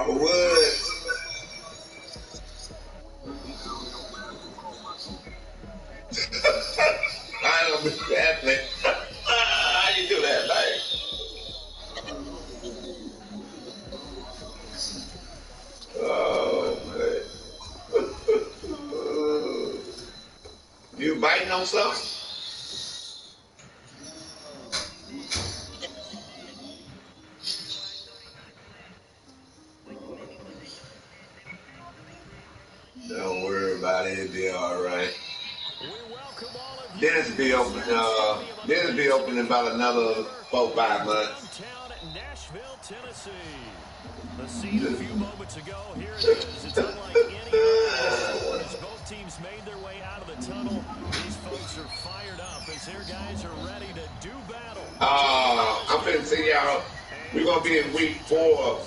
Robert Woods. I don't miss that, man. How you do that, man? Oh, man. You biting on something? Don't worry about it. It'll be all right. Dennis will be open. Dennis will be open in about another 4-5 months. Nashville, Tennessee. The scene a few moments ago. Here it is. It's unlike any other. As both teams made their way out of the tunnel, these folks are fired up as their guys are ready to do battle. I'm finna see y'all. We're gonna be in week 4,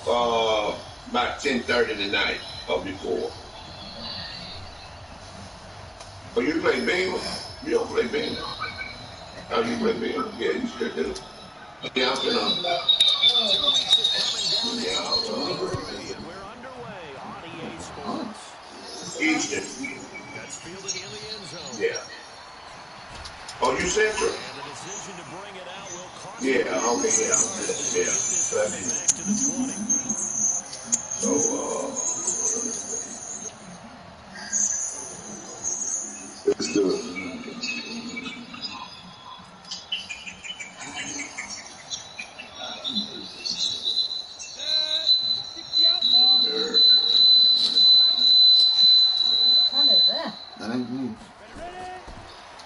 about 10:30 tonight or before. Oh, you play bingo? You don't play bingo. Oh, you play bingo? Yeah, you sure do. Yeah, I'm finna. We're underway on EA Sports. Eastern. That's fielded in the end zone. Yeah. Oh, you Central? And the decision to bring it out will cost Yeah, okay, yeah. Yeah. back to the 20. So, let's do it. That ain't me.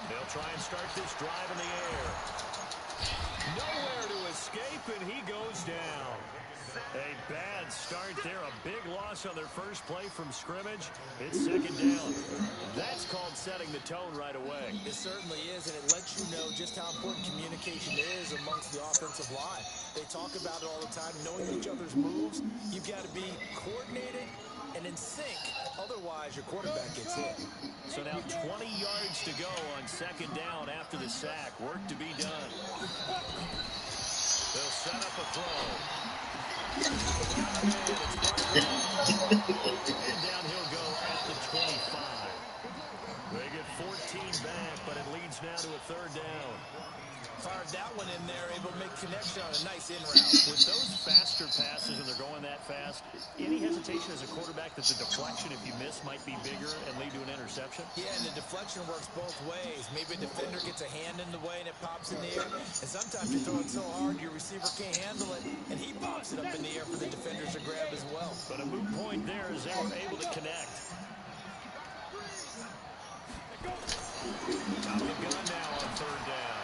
They'll try and start this drive in the air. Nowhere to escape, and he goes down. A bad start there. A big loss on their first play from scrimmage. It's second down. That's called setting the tone right away. It certainly is, and it lets you know just how important communication is amongst the offensive line. They talk about it all the time, knowing each other's moves. You've got to be coordinated and in sync. Otherwise, your quarterback gets hit. So now 20 yards to go on second down after the sack. Work to be done. They'll set up a throw. And down he'll go at the 25. They get 14 back, but it leads now to a third down. Fired that one in there, able to make connection on a nice in route. With those faster passes and they're going that fast, any hesitation as a quarterback that the deflection, if you miss, might be bigger and lead to an interception? Yeah, and the deflection works both ways. Maybe a defender gets a hand in the way and it pops in the air. And sometimes you throw it so hard your receiver can't handle it, and he pops it up in the air for the defenders to grab as well. But a moot point there as they were able to connect. Out of the gun now on third down.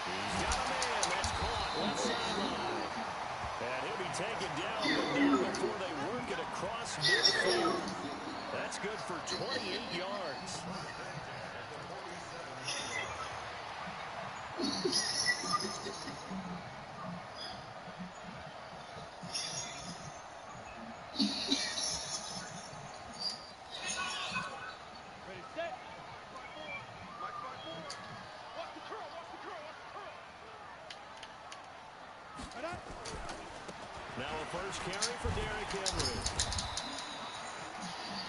He's got a man. That's caught left sideline. And he'll be taken down, but not before they work it across midfield. That's good for 28 yards. Now a first carry for Derrick Henry.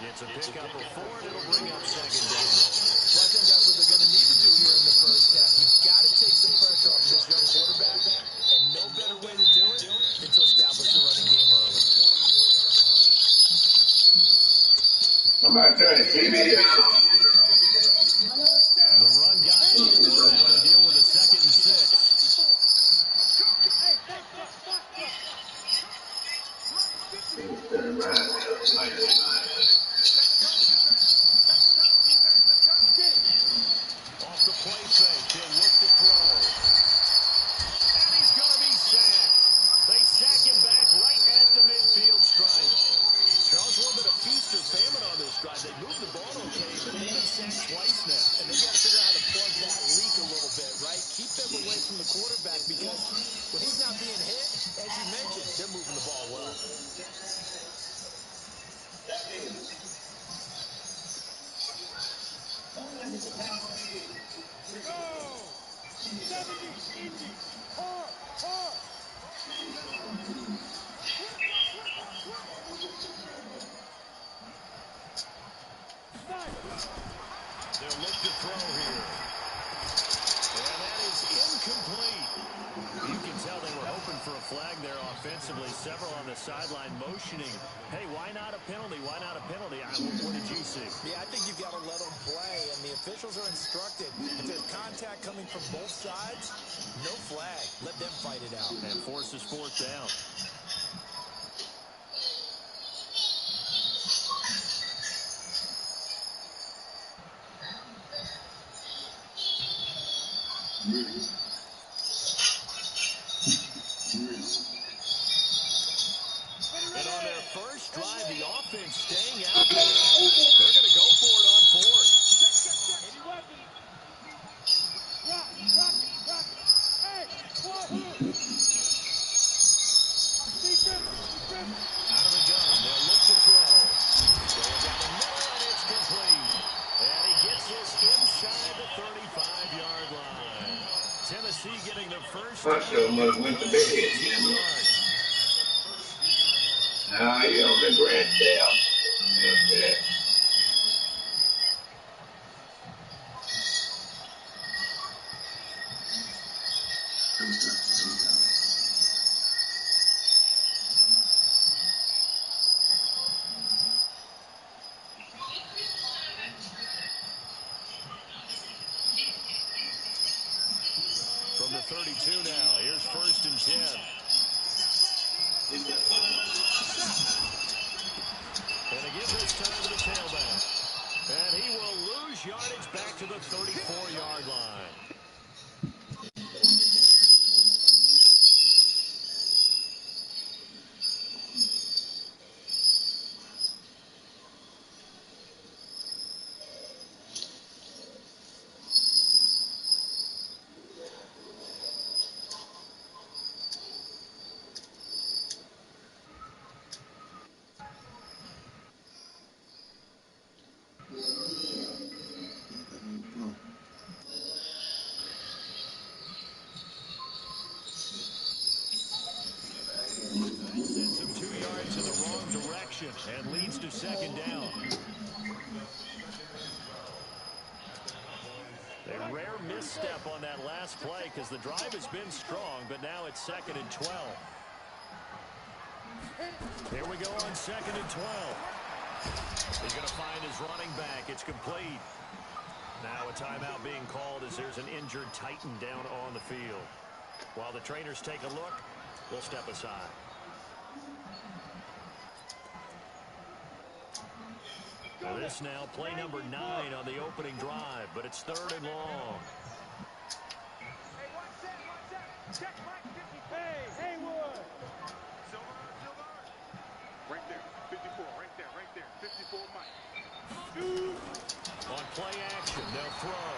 It's a pickup of 4, and it'll bring up second down. Well, I think that's what they're going to need to do here in the first half. You've got to take some pressure off this young quarterback, and no better way to do it than to establish the running game early. I'm about to turn the TV on. The run got through. Now they deal with a 2nd and 6. Off the play fake, he'll look to throw. And he's going to be sacked. They sack him back right at the midfield stripe. Charles, a little bit of feast or famine on this drive. They moved the ball okay, but they've been sacked twice now. And they've got to figure out how to plug that leak a little bit, right? Keep them away from the quarterback, because when he's not being hit, as you mentioned, they're moving the ball well. sideline motioning. Hey, why not a penalty? Why not a penalty? What did you see? Yeah, I think you've got to let them play, and the officials are instructed. If there's contact coming from both sides, no flag. Let them fight it out. And forces fourth down. And on their first drive, the offense staying out there. They're going to go for it on fourth. Out of the gun, they'll look to throw. Going down the middle, and it's complete. And he gets this inside the 35-yard line. Tennessee getting the first Touchdown went to bed. Nah, you on the grand tail. Okay. From the 32 now, here's 1st and 10. And again this time to the tailback. And he will lose yardage back to the 34-yard line. Sends him 2 yards in the wrong direction and leads to 2nd down. A rare misstep on that last play because the drive has been strong, but now it's 2nd and 12. Here we go on 2nd and 12. He's going to find his running back. It's complete. Now a timeout being called as there's an injured Titan down on the field. While the trainers take a look, we'll step aside. This now play number 9 on the opening drive, but it's 3rd and long. Hey, Haywood. Right there, 54, right there, 54, Mike. On play action, they'll throw.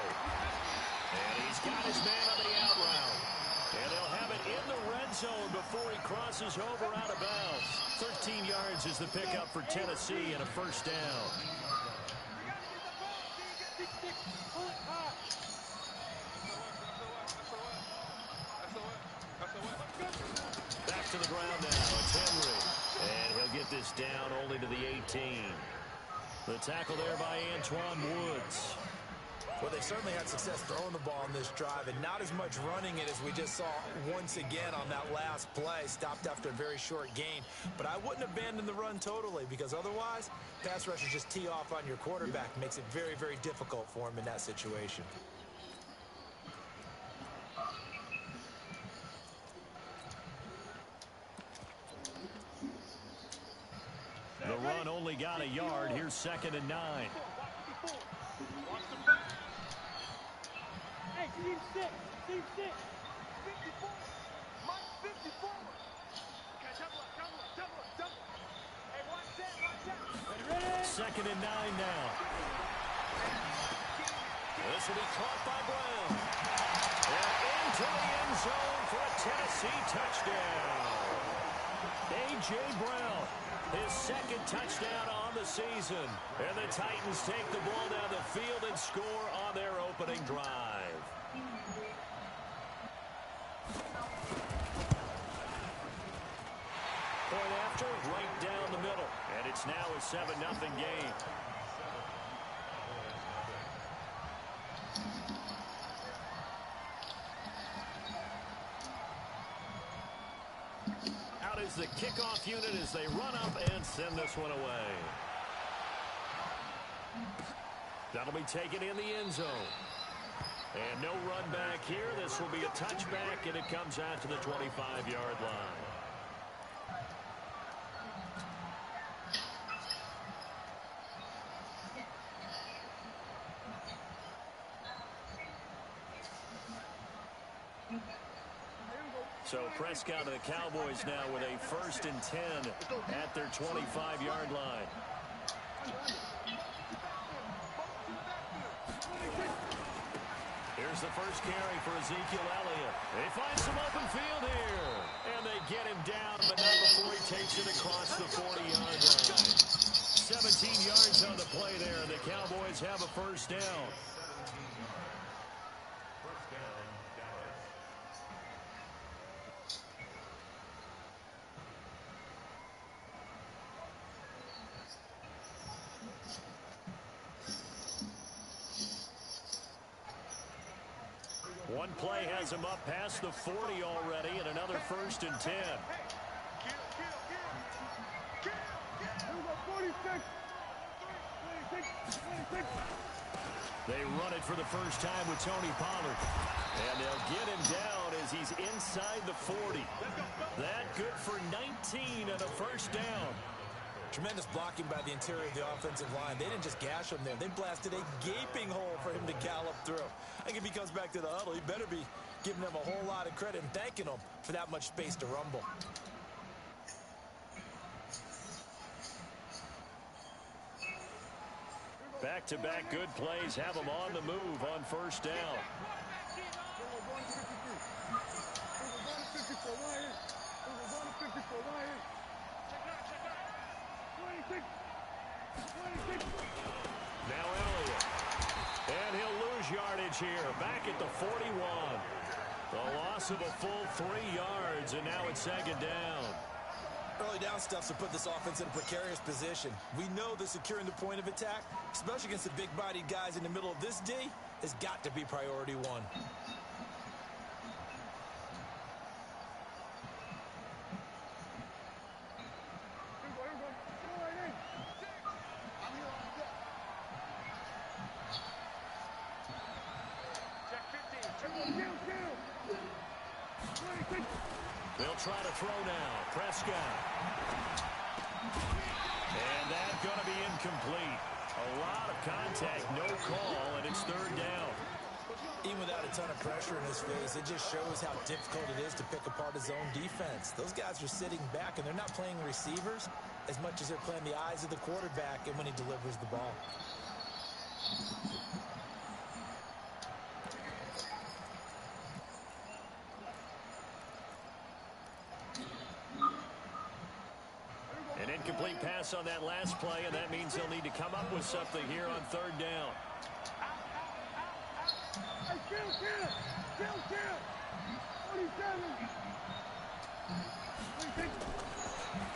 And he's got his man on the out route. And they'll have it in the red zone before he crosses over out of bounds. 13 yards is the pickup for Tennessee and a 1st down. Back to the ground now. It's Henry. And he'll get this down only to the 18. The tackle there by Antoine Woods. Well, they certainly had success throwing the ball in this drive and not as much running it as we just saw once again on that last play. Stopped after a very short gain. But I wouldn't abandon the run totally because otherwise, pass rushers just tee off on your quarterback. Makes it very, very difficult for him in that situation. The run only got a yard. Here's 2nd and 9. Hey, team 6, 54. Mike, 54. Okay, double up. Hey, watch that. Ready? 2nd and 9 now. This will be caught by Brown. And into the end zone for a Tennessee touchdown. A.J. Brown, his 2nd touchdown on the season. And the Titans take the ball down the field and score on their opening drive. Point after, right down the middle. And it's now a 7-0 game. Out is is the kickoff unit as they run up and send this one away. That'll be taken in the end zone. And no run back here. This will be a touchback, and it comes out to the 25-yard line. So Prescott of the Cowboys now with a 1st and 10 at their 25-yard line. Here's the first carry for Ezekiel Elliott. They find some open field here. And they get him down, but not before he takes it across the 40-yard line. 17 yards on the play there. The Cowboys have a first down. One play has him up past the 40 already, and another 1st and 10. They run it for the first time with Tony Pollard. And they'll get him down as he's inside the 40. That good for 19 and a first down. Tremendous blocking by the interior of the offensive line. They didn't just gash him there. They blasted a gaping hole for him to gallop through. I think if he comes back to the huddle, he better be giving them a whole lot of credit and thanking them for that much space to rumble. Back-to-back good plays have them on the move on first down. Now Elliott. And he'll lose yardage here. Back at the 41. The loss of a full 3 yards, and now it's 2nd down. Early down stuff to put this offense in a precarious position. We know that securing the point of attack, especially against the big-bodied guys in the middle of this D, has got to be priority one. They'll try to throw now. Prescott. And that's going to be incomplete. A lot of contact, no call, and it's 3rd down. Even without a ton of pressure in his face, it just shows how difficult it is to pick apart his own defense. Those guys are sitting back, and they're not playing receivers as much as they're playing the eyes of the quarterback and when he delivers the ball. An incomplete pass on that last play, and that means they'll need to come up with something here on 3rd down.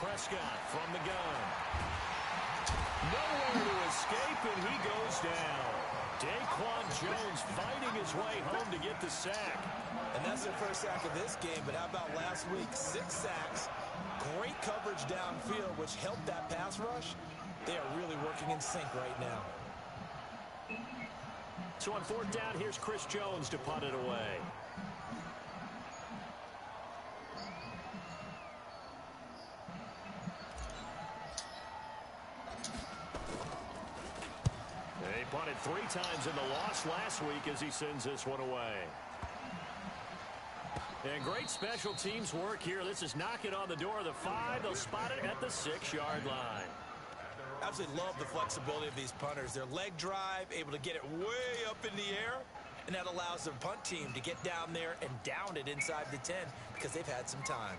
Prescott from the gun. Nowhere to escape, and he goes down. Daquan Jones fighting his way home to get the sack. And that's their first sack of this game, but how about last week? 6 sacks. Great coverage downfield, which helped that pass rush. They are really working in sync right now. So on 4th down, here's Chris Jones to punt it away. They punted 3 times in the loss last week as he sends this one away. And great special teams work here. This is knocking on the door of the 5. They'll spot it at the 6-yard line. Absolutely love the flexibility of these punters. Their leg drive, able to get it way up in the air, and that allows their punt team to get down there and down it inside the 10 because they've had some time.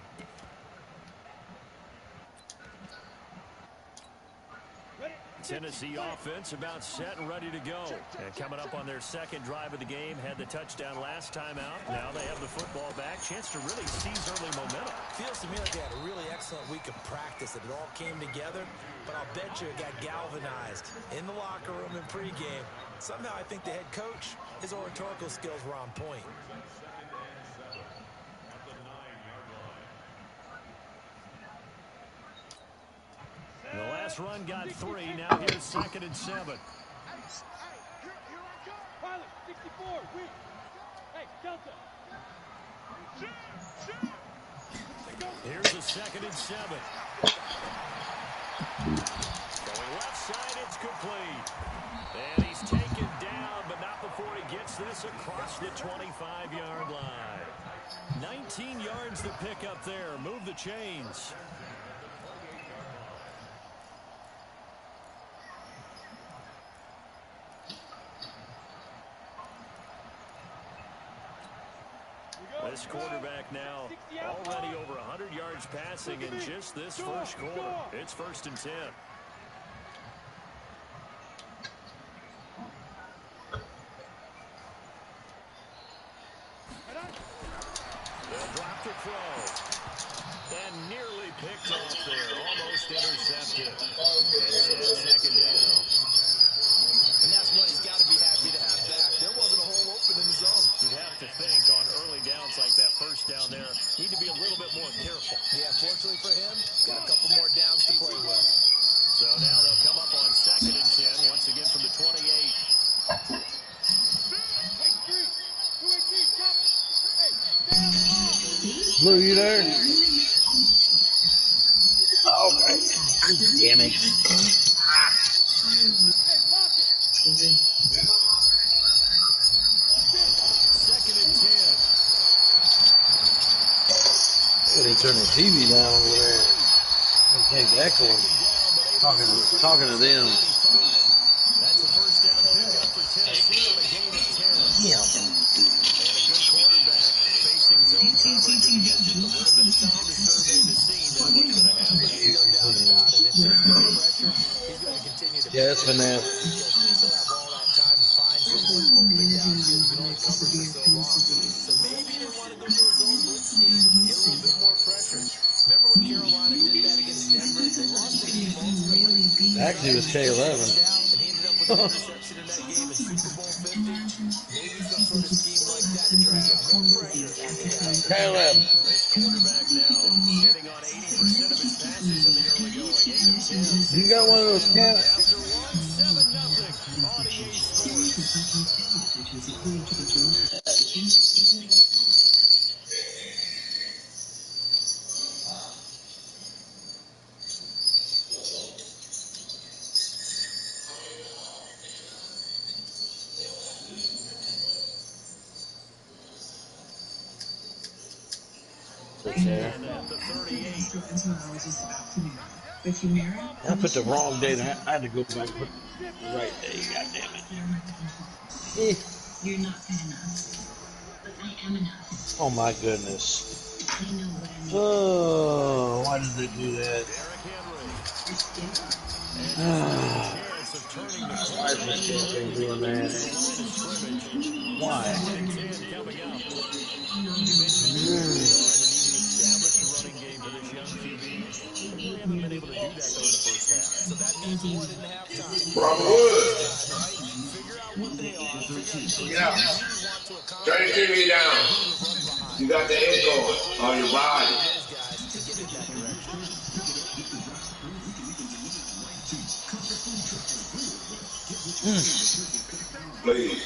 Tennessee offense about set and ready to go. And coming up on their 2nd drive of the game, had the touchdown last time out. Now they have the football back. Chance to really seize early momentum. Feels to me like they had a really excellent week of practice. It all came together, but I'll bet you it got galvanized in the locker room in pregame. Somehow I think the head coach, his oratorical skills were on point. This run got 3. Now here's 2nd and 7. Pilot, 64, wait. Hey, Delta. Here's a 2nd and 7. Going left side, it's complete. And he's taken down, but not before he gets this across the 25-yard line. 19 yards to pick up there. Move the chains. This quarterback now already over 100 yards passing in just this first quarter. It's 1st and 10. They'll drop the throw. And nearly picked off there. Almost intercepted. Instead, 2nd down. And that's what he's got to be happy to have back. There wasn't a hole open in the zone. You'd have to think on early downs like that, first down there, need to be a little bit more careful. Yeah, fortunately for him, got a couple more downs to play with. So now they'll come up on 2nd and 10, once again from the 28. Blue, you there? Oh, okay. Damn it. They turn the TV down over there. They can't echo them. Talking to them. That's a first down pickup for Tennessee on a gain of 10. Yeah. And a good quarterback facing zone coverage. And he has just a little bit of time to survey the scene. That's what's going to happen. No doubt about it. If there's no pressure, he's going to continue to Yeah, it's finesse. because he'll have all that time to find someone open downfield. You can only cover for so long. So maybe they want to go to his own blitz scheme, get a little bit more pressure. Remember when Carolina did that against Denver? They lost the game ultimately. Actually, it was K11. And he ended up with an interception in that game in Super Bowl 50. Maybe some sort of scheme like that to try to get more pressure at the guys. K11. This quarterback now hitting on 80% of his passes in the early going. 8 of 10. You got one of those cats? After 1, 7-0 on EA Sports. There. I put the wrong date. I had to go back and put the right day. God damn it. You're not good enough, but I am enough. Oh my goodness. I know what I need. Oh, why did they do that? Why is this damn thing doing that? Why? Haven't been able to do that though in the first half. So that means one and a half times. Figure out what they are. Yeah. Turn your TV down. You got the echo on your body. Please.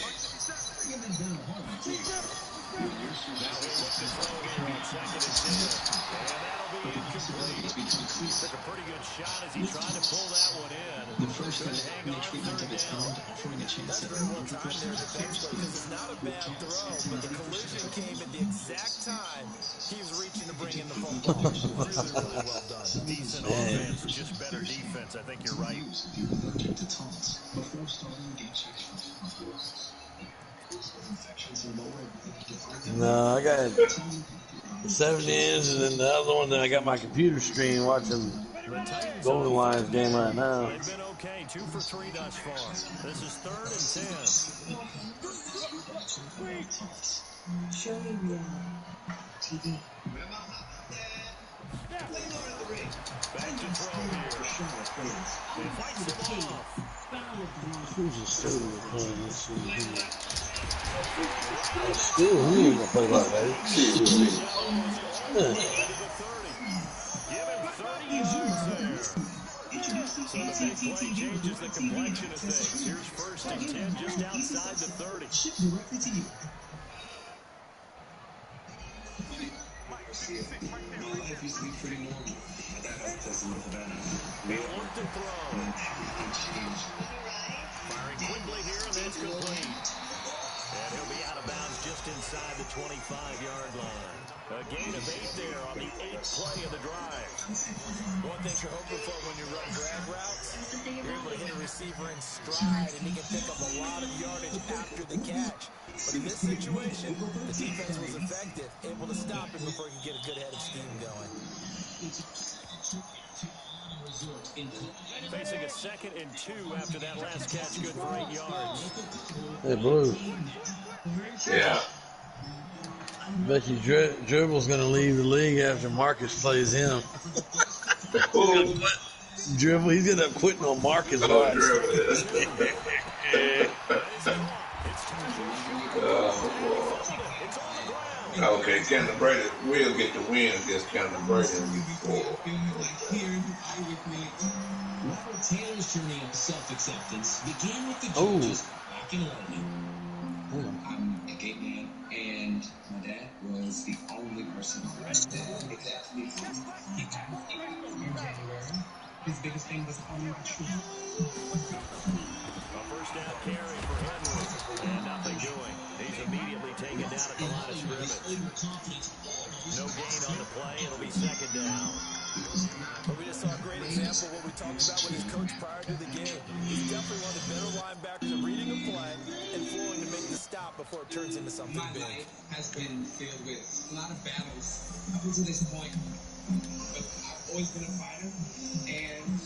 Took a pretty good shot as he tried to pull that one in. The first step makes free defensive talent offering a chance at Well timed there defensively because it's not a bad throw, but the collision came at the exact time he was reaching to bring in the football. Really well done. Decent offense, just better defense. I think you're right. To taunts before starting game session. No, I got 70 inch, and then the other one that I got my computer screen watching Goldenlion game right now. They've been okay, 2 for 3 thus far. This is 3rd and 10. Show me reality. TV. Back to throw here. He fights him off. Who's the still playing this season? Still, he ain't gonna play like that. Give him 30 yards there. So the big play changes the complexion of things. Here's 1st and 10 just outside the 30. Shipped directly to you. Life used to be pretty normal. I got up to some of that. He'll look to throw. Firing quickly here, and that's complete. And he'll be out of bounds just inside the 25-yard line. A gain of 8 there on the 8th play of the drive. One thing you're hoping for when you run drag routes, you're able to hit a receiver in stride, and he can pick up a lot of yardage after the catch. But in this situation, the defense was effective, able to stop him before he could get a good head of steam going. Facing a 2nd and 2 after that last catch, good for 8 yards. Hey, Blue. Yeah. Bet you Dribble's going to leave the league after Marcus plays him. Dribble, he's going to quitting on Marcus. Oh, Dribble. Okay, Kendall Brady will get the win against Kendall Brady in week 4. Taylor's journey of self-acceptance began with the judges back in London. I'm a gay man, and my dad was the only person who arrested me. Exactly. In January, his biggest thing was only the truth. A 1st down carry for Henry, and nothing doing. He's immediately taken down at the line of scrimmage. No gain on the play. It'll be 2nd down. But we just saw a great example of what we talked about with his coach prior to the game. He's definitely one of the better linebackers at reading a play and flowing to make the stop before it turns into something big. My life has been filled with a lot of battles up until this point. But I've always been a fighter, and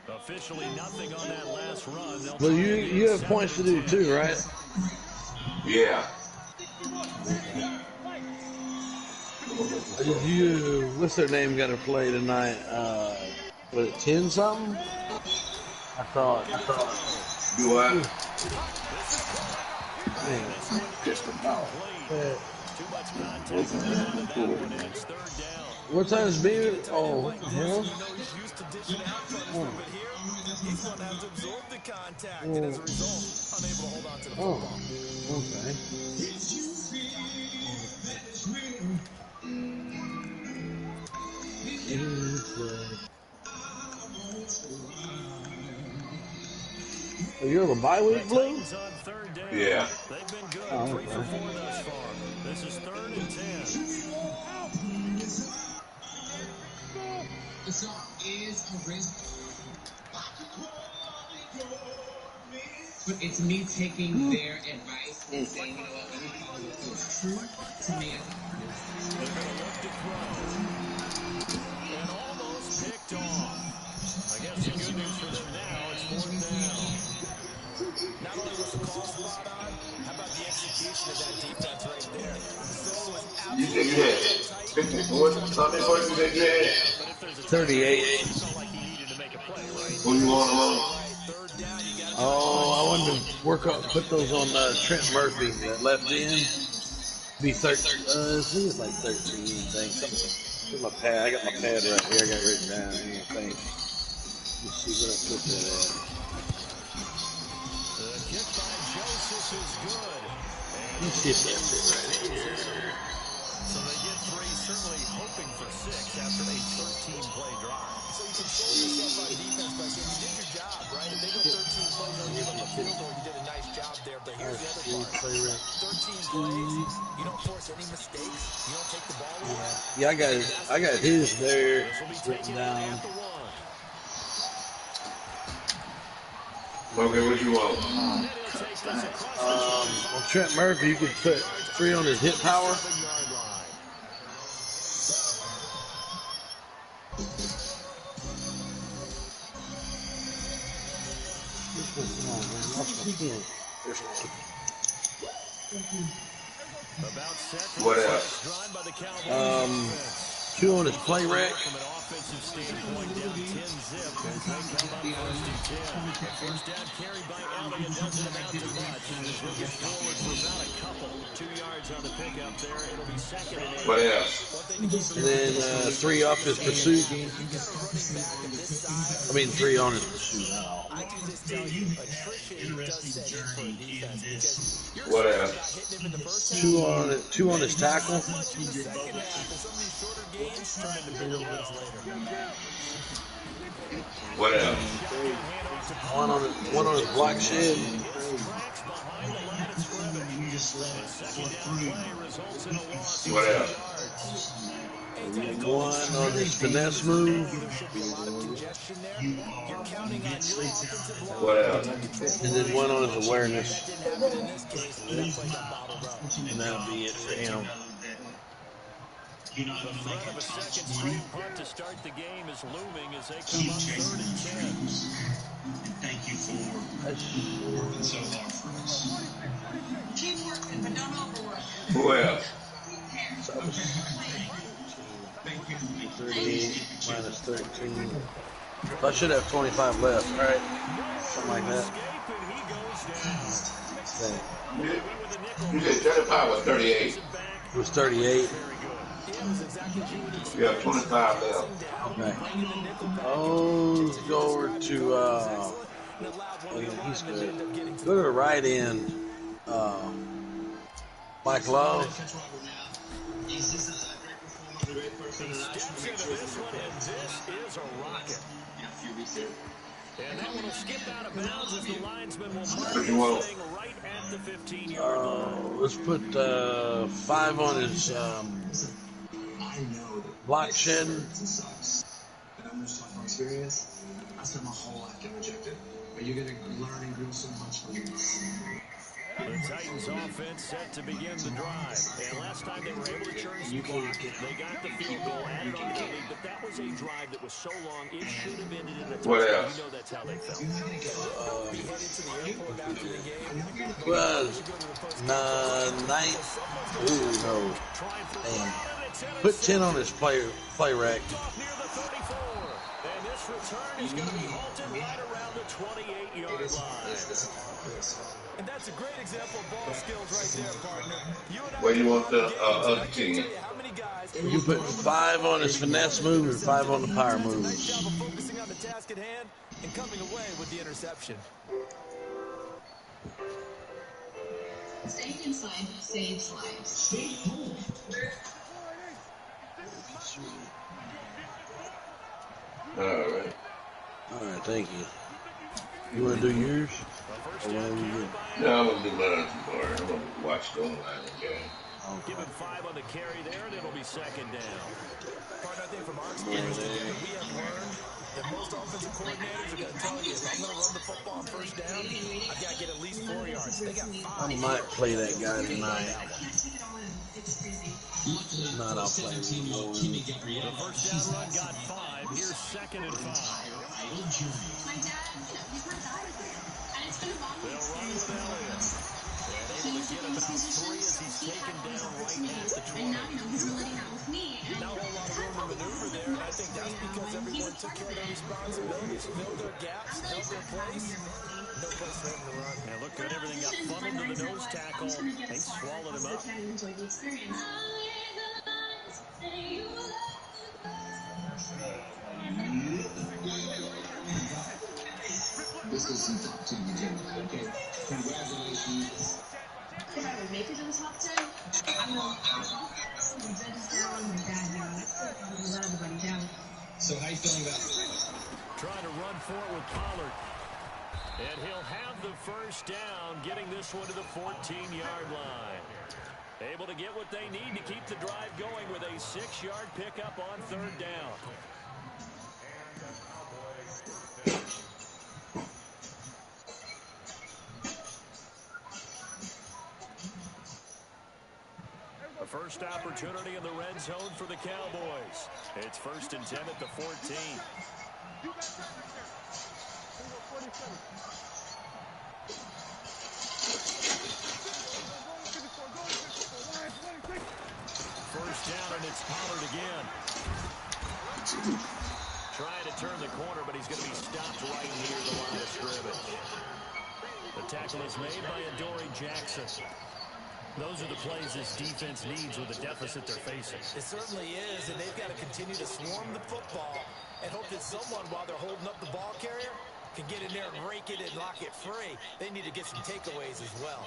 officially nothing on that last run. Well, you have points to do too, right? Yeah. You, what's their name, got to play tonight? Was it 10 something? I thought. Do what? Man, just about. What time is being? Oh, what the hell? He's going to have to absorb the contact, and as a result, unable to hold on to the football. Okay. Are you on the bye week, Blue? Yeah. They've been good. 3 for 4 thus far. This is 3rd and 10. So is a risk. But it's me taking their advice and saying, you know what, let me follow what feels true to me as an artist. They're going to look to throw. And almost picked off. I guess the good news for them now is 4th down. Not only was the call spot on, how about the execution of that defense right there? So was You said you had 54? How many points you said you had? 38. Who you want alone? Oh, I wanted to work on, put those on Trent Murphy, that left end. Be 13. I think it's like 13. Thanks. Get my pad. I got my pad right here. I got it written down. I think. Let's see where I put that at. The kick by Joseph is good. Let's see if that's it right here. So they get 3, certainly hoping for 6 after a 13-play drive. So you control yourself on defense by saying you did your job, right? If they go 13 plays, they'll give them a field goal. You did a nice job there. But here's the other part. 13 plays, you don't force any mistakes. You don't take the ball away. Yeah, I got his there written down. Okay, what you want? On Trent Murphy, you could put 3 on his hit power. What else? 2 on his play rec. From an offensive standpoint, down 10 zip as they come up 1st and 10. First down carried by Elliott doesn't amount to much. He'll get forward for about a couple. 2 yards on the pickup there. It'll be 2nd and 8. What else? What they And then 3 off his pursuit. I mean, 3 on his pursuit. I can just tell you, attrition does set in for a defense because you're What not else? hitting him in the first half. 2 on his tackle. So much in the second half, and some of these shorter gains turn into bigger wins later. What else? 1 on his block shed. What else? 1 on his finesse move. What else? And then 1 on his awareness. And that'll be it for him. The threat of a second straight punt to start the game is looming as they come up 3rd and 10. Thank you for working so hard for us. Keep working, but don't overwork. Who else? 38 minus 13. I should have 25 left, right? Something like that. You said 35 or 38? It was 38. You have 25 left. Okay. Oh, let's go over to, he's good. Go to the right end. Mike Love. Is a rocket. And that one will skip out of bounds as the linesman will mark this thing right at the 15-yard line. Let's put 5 on his block shed. And I'm just talking from experience. I spent my whole life getting rejected. But you're going to learn and grow so much from this. The Titans offense set to begin the drive. And last time they were able to churn some clock, they got the field goal, added on to the lead, but that was a drive that was so long, it should have ended in a touchdown. What else? You know that's how they felt. Was 9. Ooh, no. Damn. Put 10 on his play rack. Near the 34. And this return is going to be halted right around the 28-yard line. And that's a great example of ball skills right there, partner. Where you want the other team? You put 5 on his finesse move and 5 on the power moves. Nice job of focusing on the task at hand and coming away with the interception. Staying inside saves lives. Stay home. All right. All right, thank you. You want to do yours? Or whatever you do? No, I'm going to do mine tomorrow. I'm going to watch Goldenlion game. Give him 5 on the carry there, and it'll be 2nd down. Partner, I think from our experience today, we have learned that most offensive coordinators are going to tell you, if I'm going to run the football on 1st down, I've got to get at least 4 yards. They got 5. I might play that guy tonight. Not, I'll play him. The first down run got 5. Here's 2nd and 5. My dad, he's my dad. And it's been a long They'll run with Elliott. And able to get about 3 as he's taken down right at the 20. And now, he's really not with me. Not a whole lot of room to maneuver there, and I think that's because everyone took care of their responsibilities, filled their gaps, held their place. No place for him to run. And look good, everything got funneled to the nose tackle. They swallowed him up. This is some top 10 agenda, okay? Congratulations. If I would make it to the top 10, I know the judge is down, my dad down. I still let everybody down. So how you feeling about it? Trying to run for it with Pollard. And he'll have the first down, getting this one to the 14-yard line. Able to get what they need to keep the drive going with a 6-yard pickup on 3rd down. The first opportunity in the red zone for the Cowboys. It's 1st and 10 at the 14. First down, and it's Pollard again. Trying to turn the corner, but he's going to be stopped right near the line of scrimmage. The tackle is made by Adoree Jackson. Those are the plays this defense needs with the deficit they're facing. It certainly is, and they've got to continue to swarm the football and hope that someone, while they're holding up the ball carrier, can get in there and rake it and lock it free. They need to get some takeaways as well.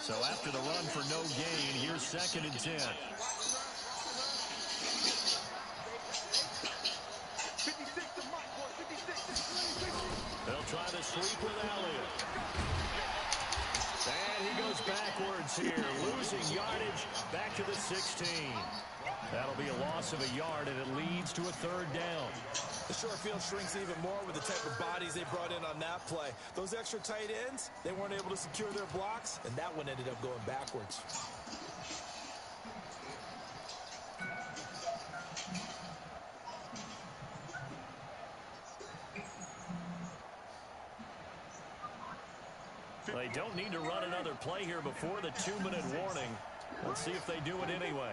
So after the run for no gain, here's 2nd and 10. They'll try to sweep with Elliott. And he goes backwards here, losing yardage back to the 16. That'll be a loss of a yard, and it leads to a 3rd down. The short field shrinks even more with the type of bodies they brought in on that play. Those extra tight ends, they weren't able to secure their blocks, and that one ended up going backwards. They don't need to run another play here before the 2-minute warning. Let's see if they do it anyway.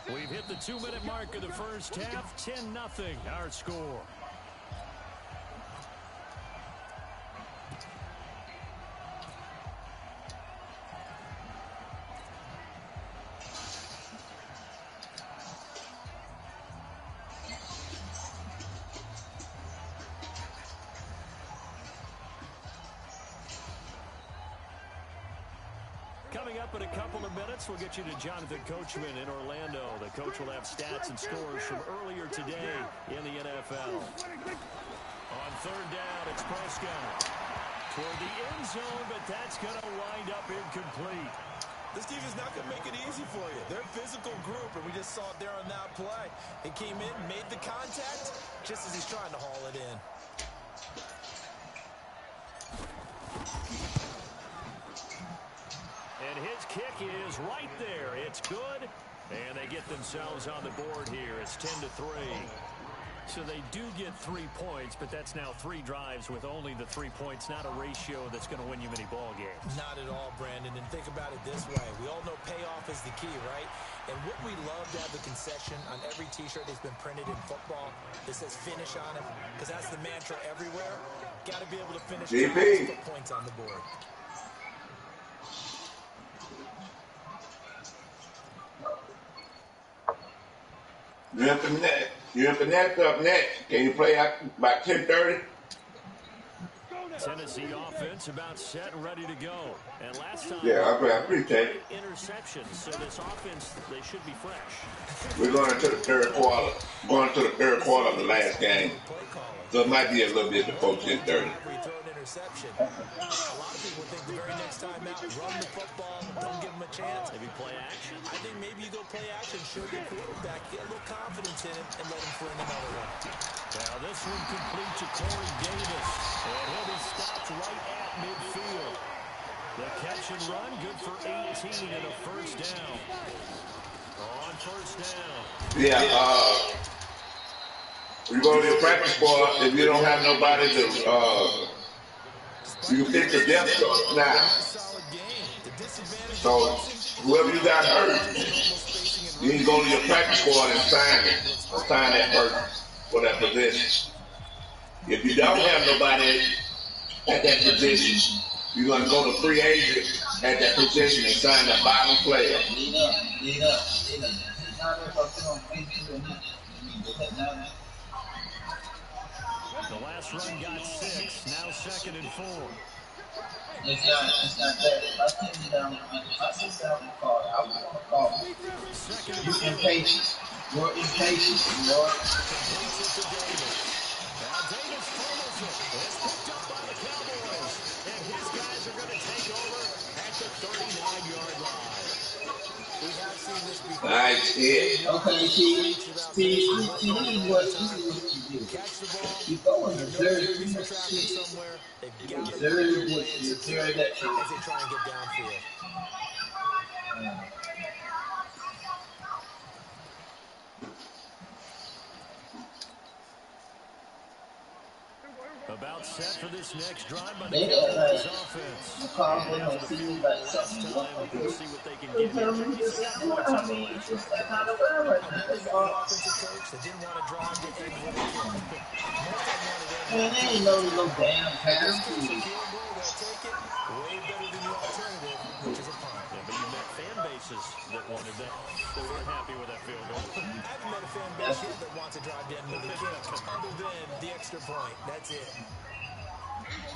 We've hit the 2-minute mark of the first half. 10-0 our score. Coming up in a couple of minutes, we'll get you to Jonathan Coachman in Orlando. The coach will have stats and scores from earlier today in the NFL. On 3rd down, it's Prescott. Toward the end zone, but that's going to wind up incomplete. This defense is not going to make it easy for you. They're a physical group, and we just saw it there on that play. He came in, made the contact, just as he's trying to haul it in. And his kick is right there. It's good. And they get themselves on the board here. It's 10-3. So they do get 3 points, but that's now 3 drives with only the 3 points, not a ratio that's going to win you many ball games. Not at all, Brandon. And think about it this way. We all know payoff is the key, right? And wouldn't we love to have the concession on every T-shirt that's been printed in football that says finish on it? Because that's the mantra everywhere. Got to be able to finish drives, put points on the board. You're up next. Can you play out about 10:30? Tennessee offense about set and ready to go. And last time, I appreciate it. Interceptions. So this offense, they should be fresh. We're going into the 3rd quarter. Going to the 3rd quarter of the last game. So it might be a little bit before 10:30. Interception. A lot of people think the very next time out, run the football, don't give them a chance. Maybe play action. I think maybe you go play action, show your quarterback, get a little confidence in him, and let him fling another one. Now this one complete to Corey Davis. And he'll be stopped right at midfield. The catch and run, good for 18 and a 1st down. On 1st down. You go to your practice squad, if you don't have nobody to, you can pick the depth chart now. So, whoever you got hurt, you need to go to your practice squad and sign it. Or sign that person for that position. If you don't have nobody at that position, you're going to go to free agent at that position and sign the bottom player. The last run got 6, now 2nd and 4. It's not that. I think I myself call it. I want to call it. You're impatient. You're impatient, Lord. Now Davis fumbles it. It's picked up by the Cowboys. And his guys are going to take over at the 39-yard line. We have seen this before. Nice hit. Okay, see, this is what you do. Catch the ball. You go in the third somewhere. They've got to third that as they try and get downfield. About set for this next drive by the They Cowboys like offense. the call And when after they the see field like goal last something wrong time, with we'll it. see what they can They get here. tell me Joey's just got what points I on the mean, last it's just drive. that kind of weather right I now. think you That's got an all. offensive coach that didn't want to drive to end with a kick. Most of them wanted to end with Man, a they field ain't goal know no attempt. damn In this case, a penalties. field goal, they'll take it. Way better than the alternative, which is a punt. Yeah, but you met fan bases that wanted that weren't happy with that field goal. I haven't met a fan base That's yet that wants to drive to end with a kick, other than the extra point. That's it.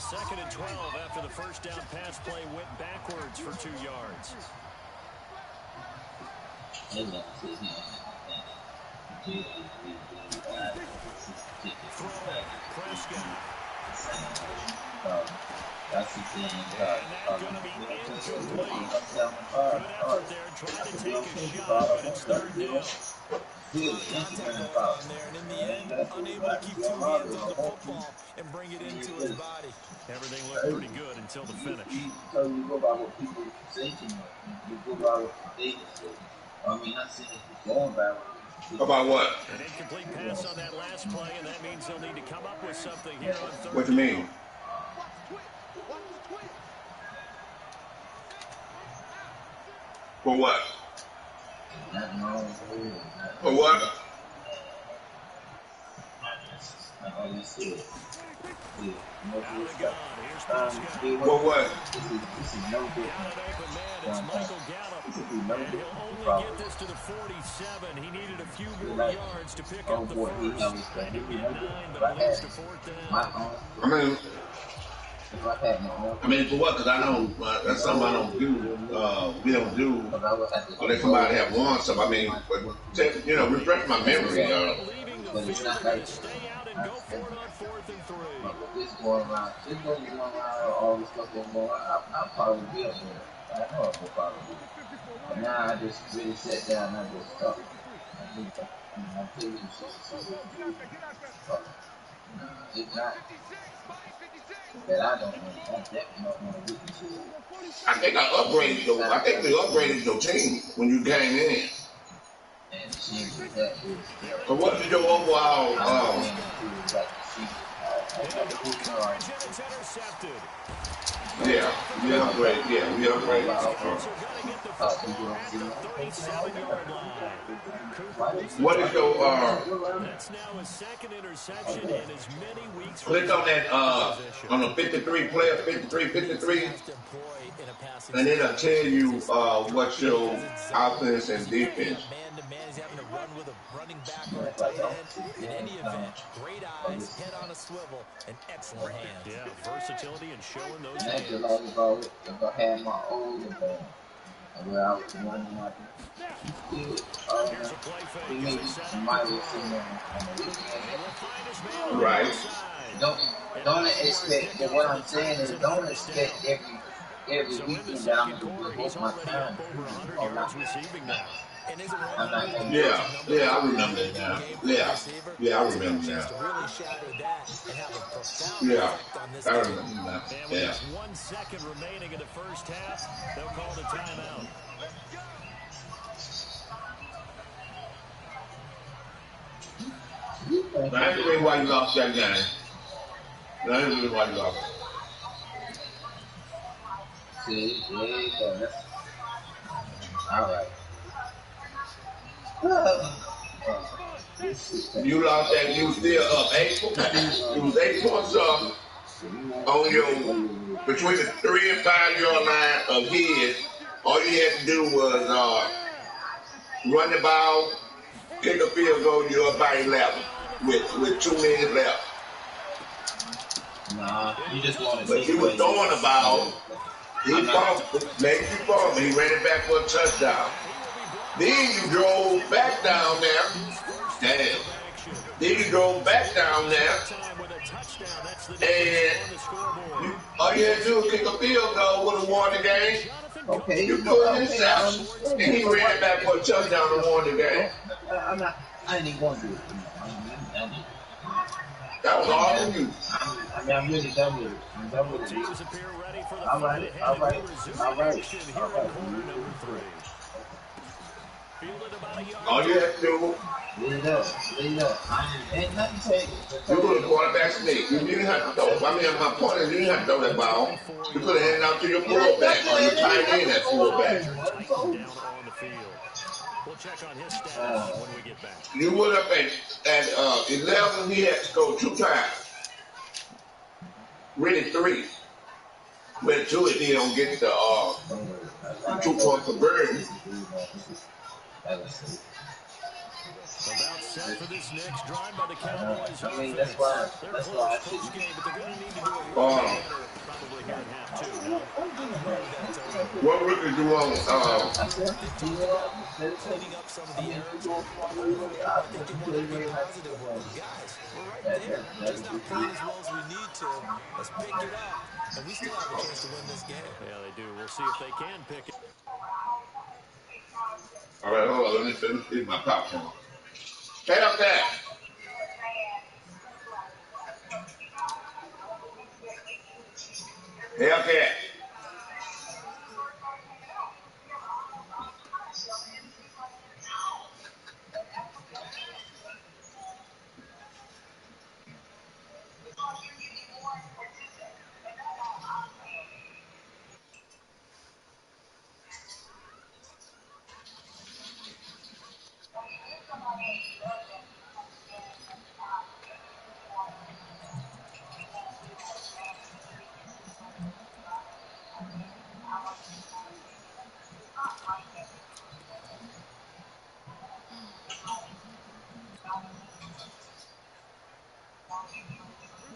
2nd and 12 after the first down pass play went backwards for 2 yards. Throw, Prescott. That's the thing. And that's going to be incomplete. Good effort there, trying to take a shot, but it's 3rd down. A lot of contact going on there, and in the end, unable to keep two hands on the football and bring it into his body. Everything looked pretty good until the finish. So you go by what people say to you. You go by what they say. I mean, not saying you're going by what. About what? An incomplete pass on that last play, and that means they'll need to come up with something here on 3rd What do you mean? down. For what? For what? Out of the gun, here's Prescott. For what? This is no good. Got an open man, it's Michael Gallup. And he'll only get this to the 47. He needed a few more yards to pick up the first. And he'll get 9, but it leads to 4th down. I mean, for what? Because I know that's something I don't do. We don't do. Unless somebody have won something. I mean, but, you know, refresh my memory. Leaving the field to stay out and go for it on 4th and 3. This going around, all this stuff going on. I'll probably be up there. I know it will probably be. But now I just really sat down and I just thought. I'm thinking it's not that I don't want to. I definitely don't want to witness it. I think I upgraded though. I think we upgraded your team when you came in. And the change with that is. So what did your overall? Yeah, we upgraded. Yeah, we upgraded. What is your That's now his 2nd interception in as many weeks. Click on that on the 53 player 53, and it'll tell you what's your offense and defense. Man-to-man, he's having to run with a running back or a tight end. In any event, great eyes, head on a swivel, and excellent hands. Yeah, versatility and showing those That's hands. just if I had my old where I was running my Here's a play fake. Is it set up? might have seen them on the weekend. Will find his man Right. inside. Don't expect. But what I'm saying is, don't expect every So in the weekend that I'm 2nd gonna quarter, give he's up my already time. up over 100 Or not. yards receiving now. And is it one I'm not gonna. Yeah, I remember that now. Yeah, I remember to now. really shatter that and have a profound Yeah, effect on this I game. remember now. And with Yeah. just 1 second remaining in the first half, they'll call the timeout. That's the reason why you lost that game. That's the reason why you lost. See, there you go. All right. You lost that. You still up 8 points. It was 8 points up on your between the 3 and 5 yard line of his. All you had to do was run the ball, kick a field goal. You're up by 11 with 2 minutes left. Nah, you just want to. But he was throwing the ball. He fought, made you fall, but he ran it back for a touchdown. Then you drove back down there. Damn. Then you drove back down there. And all you had to do was kick a field goal, would have won the game. Okay. You put this out, and he ran it back for a touchdown and won the game. I ain't even going to do it. That was all of you. I'm really done with it. I'm done with it. All right. Quarter number 3. Fielded about a yard. All you have to do, lead up. Ain't nothing to take. you put a quarterback sneak. You didn't have to throw. I mean, my point is, you didn't have to throw that ball. You could have handed out to your fullback or your tight end at fullback. Tightened down on the field. We'll check on his stats when we get back. You went up at 11. He had to score 2 times. Really 3. Went to it, he don't get the 2-point conversion. About set for this next drive by the Cowboys. I mean, that's why I close game, but they're going to need to do a probably here in half 2. What rookie do you want? Cleaning up some of the errors. I think they want to be positive. Guys, we're right there. Just not playing as well as we need to. Let's pick it up, and we still have a chance to win this game. Yeah, they do. We'll see if they can pick it. All right, hold on. Let me eat my popcorn. Head up there. Head up there.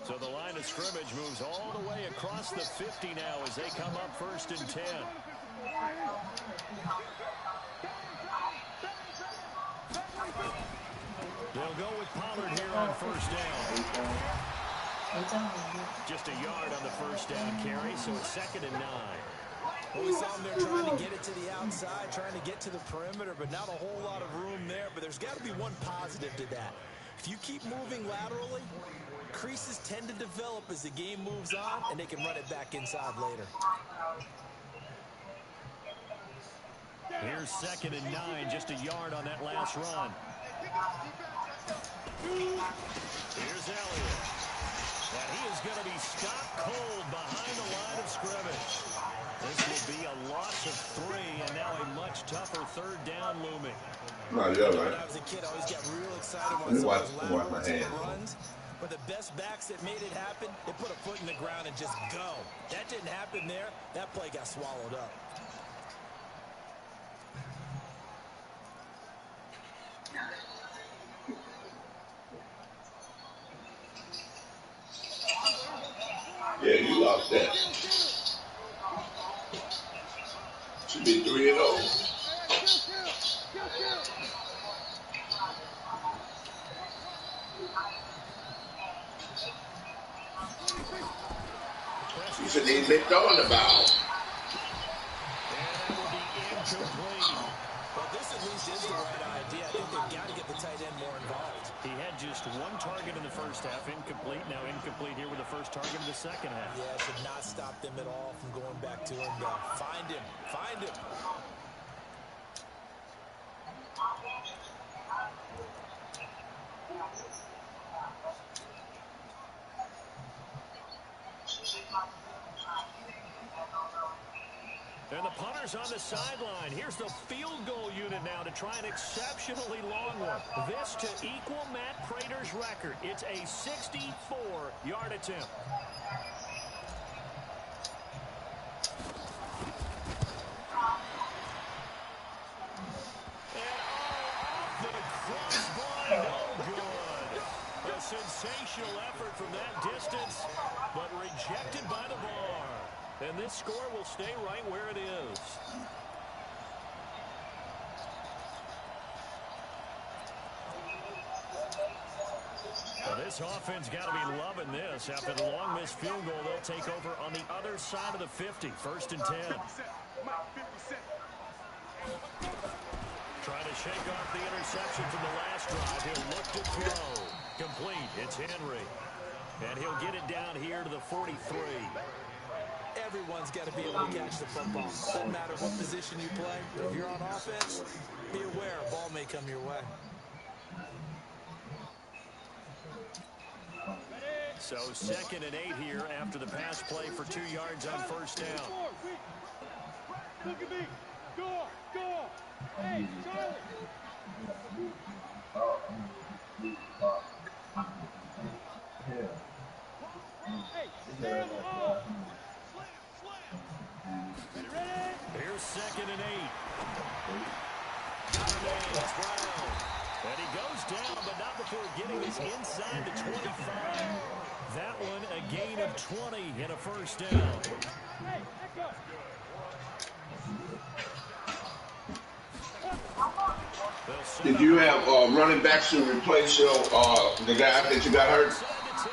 So the line of scrimmage moves all the way across the 50 now as they come up 1st and 10. They'll go with Pollard here on 1st down. Just a yard on the 1st down carry, so it's 2nd and 9. Well, we saw them there trying to get it to the outside, trying to get to the perimeter, but not a whole lot of room there. But there's got to be one positive to that. If you keep moving laterally, creases tend to develop as the game moves on, and they can run it back inside later. Here's 2nd and 9, just a yard on that last run. Here's Elliott. And he is going to be stopped cold behind the line of scrimmage. This will be a loss of 3, and now a much tougher 3rd down looming. No, you're right. When I was a kid, I always got real excited when I saw those lateral runs. But the best backs that made it happen, they put a foot in the ground and just go. That didn't happen there. That play got swallowed up. Yeah, you lost that. Should be 3-0. You should have been throwing the ball. Well, this at least is the right idea. I think they've got to get the tight end more involved. He had just 1 target in the 1st half, incomplete. Now incomplete here with the 1st target in the 2nd half. Yeah, should not stop them at all from going back to him. Find him. Find him. And the punter's on the sideline. Here's the field goal unit now to try an exceptionally long one. This to equal Matt Prater's record. It's a 64-yard attempt. And off the crossbar, no good. A sensational effort from that distance, but rejected by the bar. And this score will stay right where it is. Well, this offense got to be loving this. After the long missed field goal, they'll take over on the other side of the 50, 1st and 10. Trying to shake off the interception from the last drive. He'll look to throw. Complete. It's Henry. And he'll get it down here to the 43. Everyone's got to be able to catch the football. Doesn't matter what position you play, but if you're on offense, be aware a ball may come your way. So 2nd and 8 here after the pass play for 2 yards on first down. Look at me. Go. Hey, Charlie. Hey, stand up. Ready? Here's 2nd and 8. Got a man, it's Brown. And he goes down, but not before getting this inside the 25. That one a gain of 20 and a first down. Hey, let go. Did you have running backs to replace your the guy that you got hurt? Inside the 10.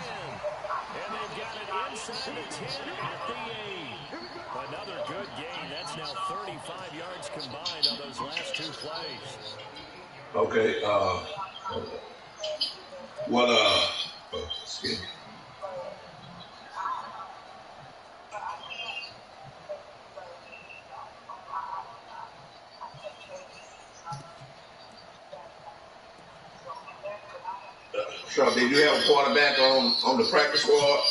And they've got it inside the 10 at the 8. Another good gain. That's now 35 yards combined on those last 2 plays. Okay. Excuse me. So did you have a quarterback on the practice squad?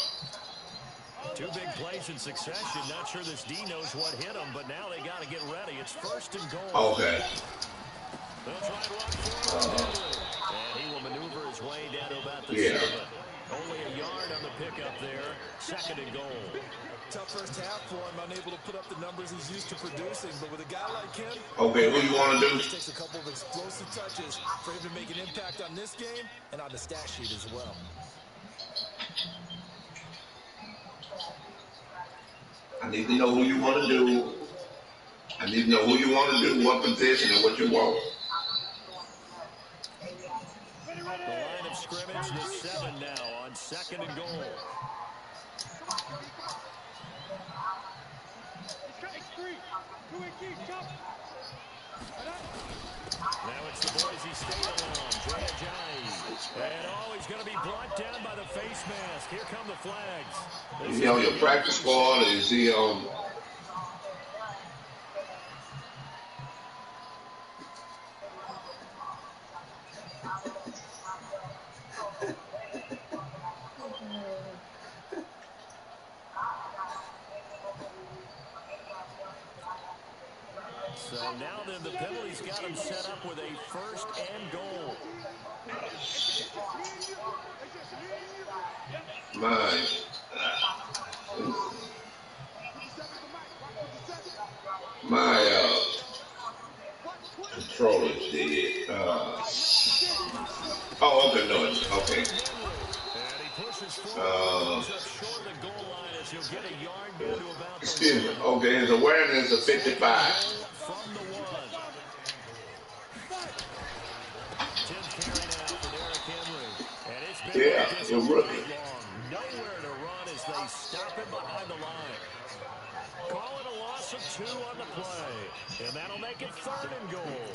2 big plays in succession. Not sure this D knows what hit him, but now they got to get ready. It's 1st and goal. Okay. They'll try and run forward. And he will maneuver his way down to about the 7. Only a yard on the pickup there. 2nd and goal. Tough first half for him, unable to put up the numbers he's used to producing. But with a guy like him, okay, what do you want to do? It takes a couple of explosive touches for him to make an impact on this game and on the stat sheet as well. I need to know who you want to do. I need to know who you want to do, what position, and what you want. The line of scrimmage, the 7 now on 2nd and goal. Now it's the Boise State alum, Jay Ajayi. And he's going to be brought down by the face mask. Here come the flags. Is he on your practice squad, or is he on... So now then the penalty's got him set up with a 1st and goal. My controller's dead. Okay, no, okay. And he pushes forward, goes up short of the goal line as he'll get a yard down to about the excuse me. Okay, his awareness of 55. from the 1. 10th carry now for Derrick Henry. And it's been like this all night long. Nowhere to run as they stop him behind the line. Call it a loss of 2 on the play. And that'll make it 3rd and goal.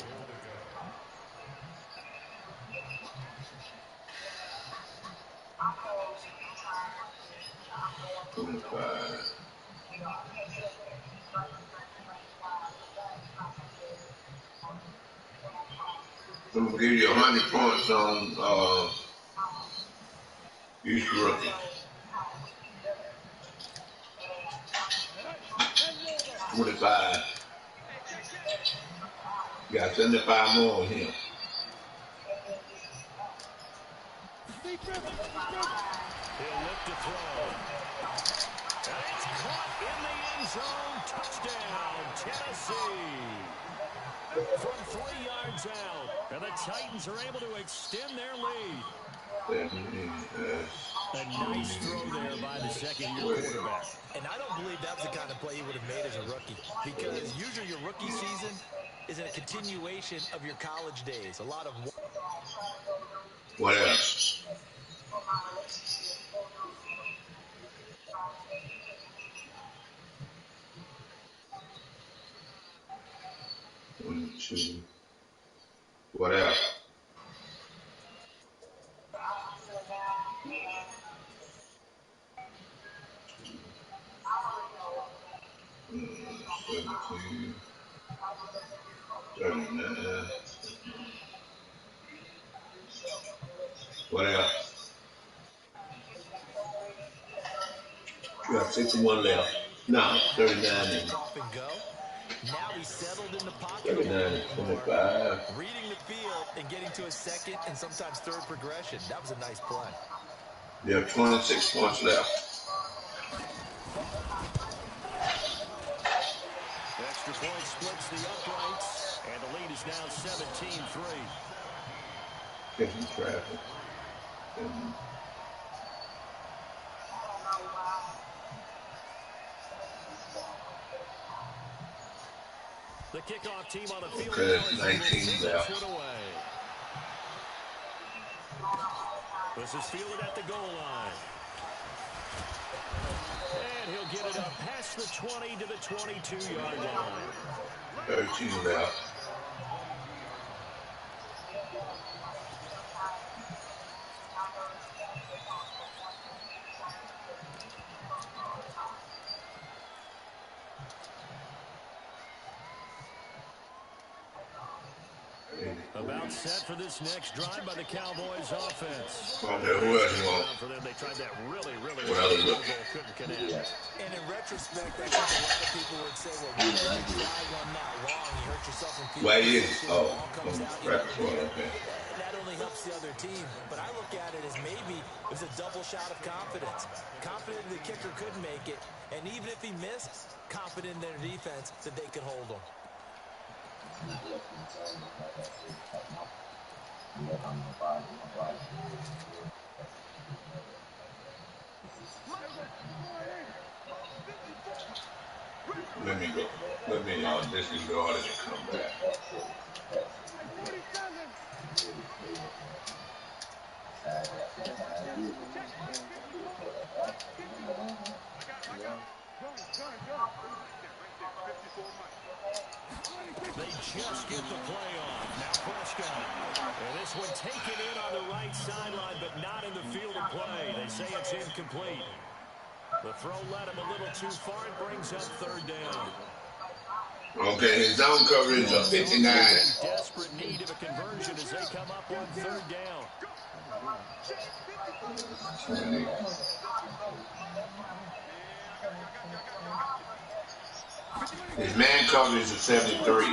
I'm gonna give you 100 points on each rookie. 25. You got 75 more on him. He'll look to throw. And it's caught in the end zone. Touchdown, Tennessee. From 3 yards out. And the Titans are able to extend their lead. A nice throw there by the 2nd-year quarterback. And I don't believe that's the kind of play he would have made as a rookie. Because usually your rookie season is a continuation of your college days. A lot of... What else? One, two. What else? 39. What else? You got 61 left. No, 39 and Off and go. Now he's settled in the pocket a 39 little and bit more. 25. Reading the field and getting to a second and sometimes third progression. That was a nice play. You have 26 points left. Extra point splits the uprights, and the lead is now 17-3. Getting traffic. The kickoff team on the field Okay, now that's 19 left. This is fielded at the goal line. And he'll get it up past the 20 to the 22-yard line. 13 left. About set for this next drive by the Cowboys offense. Okay, who else you want? For them, they tried that really What other well. rookie? Couldn't connect. And in retrospect, I think a lot of people would say, well, why did you try one that long? You hurt yourself in field Why is position. oh, The ball comes out. practice squad, okay. That only helps the other team. But I look at it as maybe it was a double shot of confidence. Confident the kicker could make it. And even if he missed, confident in their defense that they could hold him. Let me go. Let me disregard it and come back. They just get the play off. Now Prescott. And this one taken in on the right sideline, but not in the field of play. They say it's incomplete. The throw led him a little too far. It brings up third down. Okay, his zone coverage of 59. Desperate need of a conversion as they come up on third down. His man coverage is 73.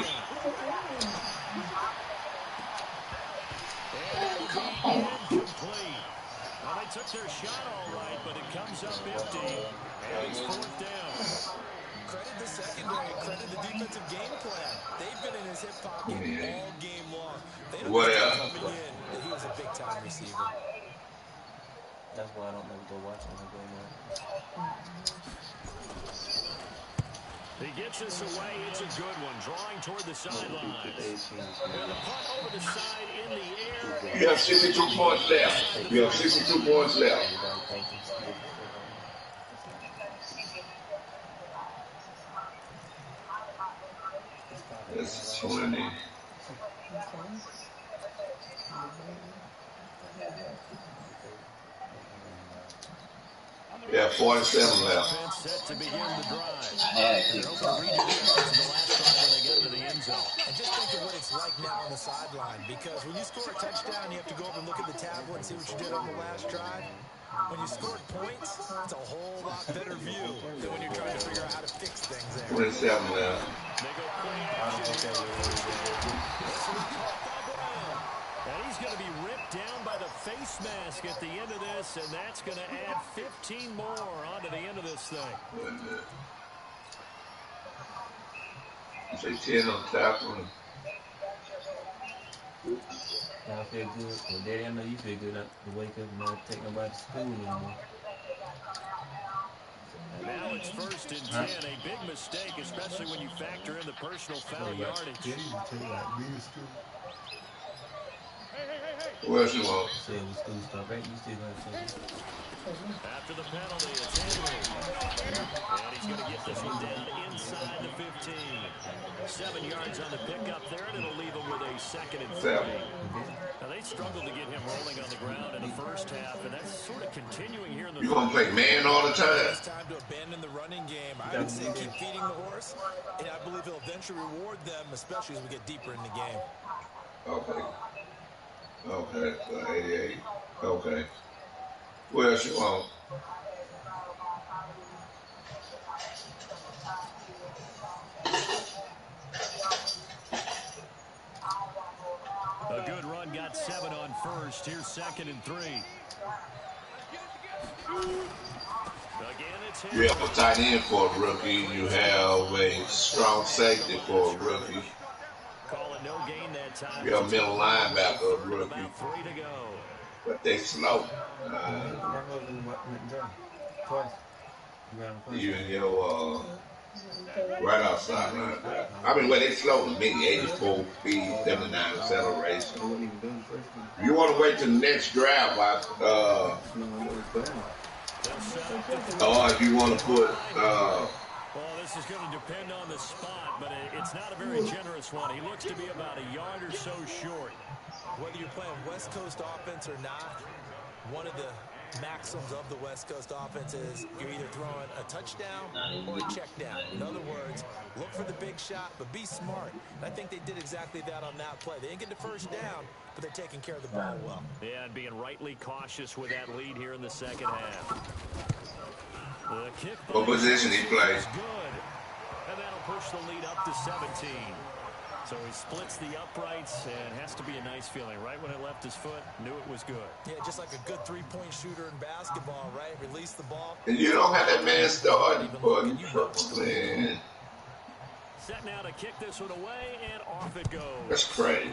And incomplete. Well, they took their shot all right, but it comes up empty. And it's fourth down. Credit the secondary, credit the defensive game plan. They've been in his hip pocket all game long. They don't What know else? coming in that he was a big-time receiver. That's why I don't never go watch him go now. He gets this away. It's a good one. Drawing toward the sideline. And the punt over the side in the air. You have 62 points left. You have 62 points left. That's 20. Yeah, 47 left. Set to begin the drive. And just think of what it's like now on the sideline, because when you score a touchdown, you have to go over and look at the tablet and see what you did on the last drive. When you scored points, it's a whole lot better view than when you're trying to figure out how to fix things there. 27 left. And he's going to be ripped down by the face mask at the end of this, and that's going to add 15 more onto the end of this thing. Say 10 on top one. I feel good. Well, Daddy, I know you feel good to wake up and not take nobody to school anymore. Now it's 1st and 10. A big mistake, especially when you factor in the personal foul yardage. Who else you want? Say it was school stuff, right? You still got to After the penalty, it's Henry. And he's going to get this one down inside the 15. 7 yards on the pickup there, and it'll leave him with a 2nd and 3. Now, they struggled to get him rolling on the ground in the first half, and that's sort of continuing here in the You going to play man all the time? It's time to abandon the running game. I I would say keep feeding the horse, and I believe he'll eventually reward them, especially as we get deeper in the game. Okay. Okay. So 88. Okay. What else you want? A good run, got 7 on first. Here's 2nd and 3. Again, it's You have a tight end for a rookie. You have a strong safety for a rookie. Call it no gain that time. You have a middle linebacker, a rookie. About 3 to go. But they slow. You and your right outside linebacker. I mean, well, they slow to me. 84 speed, 79 acceleration. You want to wait till the next draft, or if you want to put. Well, this is going to depend on the spot, but it's not a very generous one. He looks to be about a yard or so short. Whether you're playing West Coast offense or not, one of the maxims of the West Coast offense is you're either throwing a touchdown or a check down. In other words, look for the big shot, but be smart. And I think they did exactly that on that play. They didn't get the first down, but they're taking care of the ball well. Yeah, and being rightly cautious with that lead here in the second half. The kick What position he plays? Good. And that'll push the lead up to 17. So he splits the uprights and has to be a nice feeling. Right when it left his foot, knew it was good. Yeah, just like a good three-point shooter in basketball, right? Release the ball. And you don't have that man starting for you, man. Set now to kick this one away, and off it goes. That's crazy.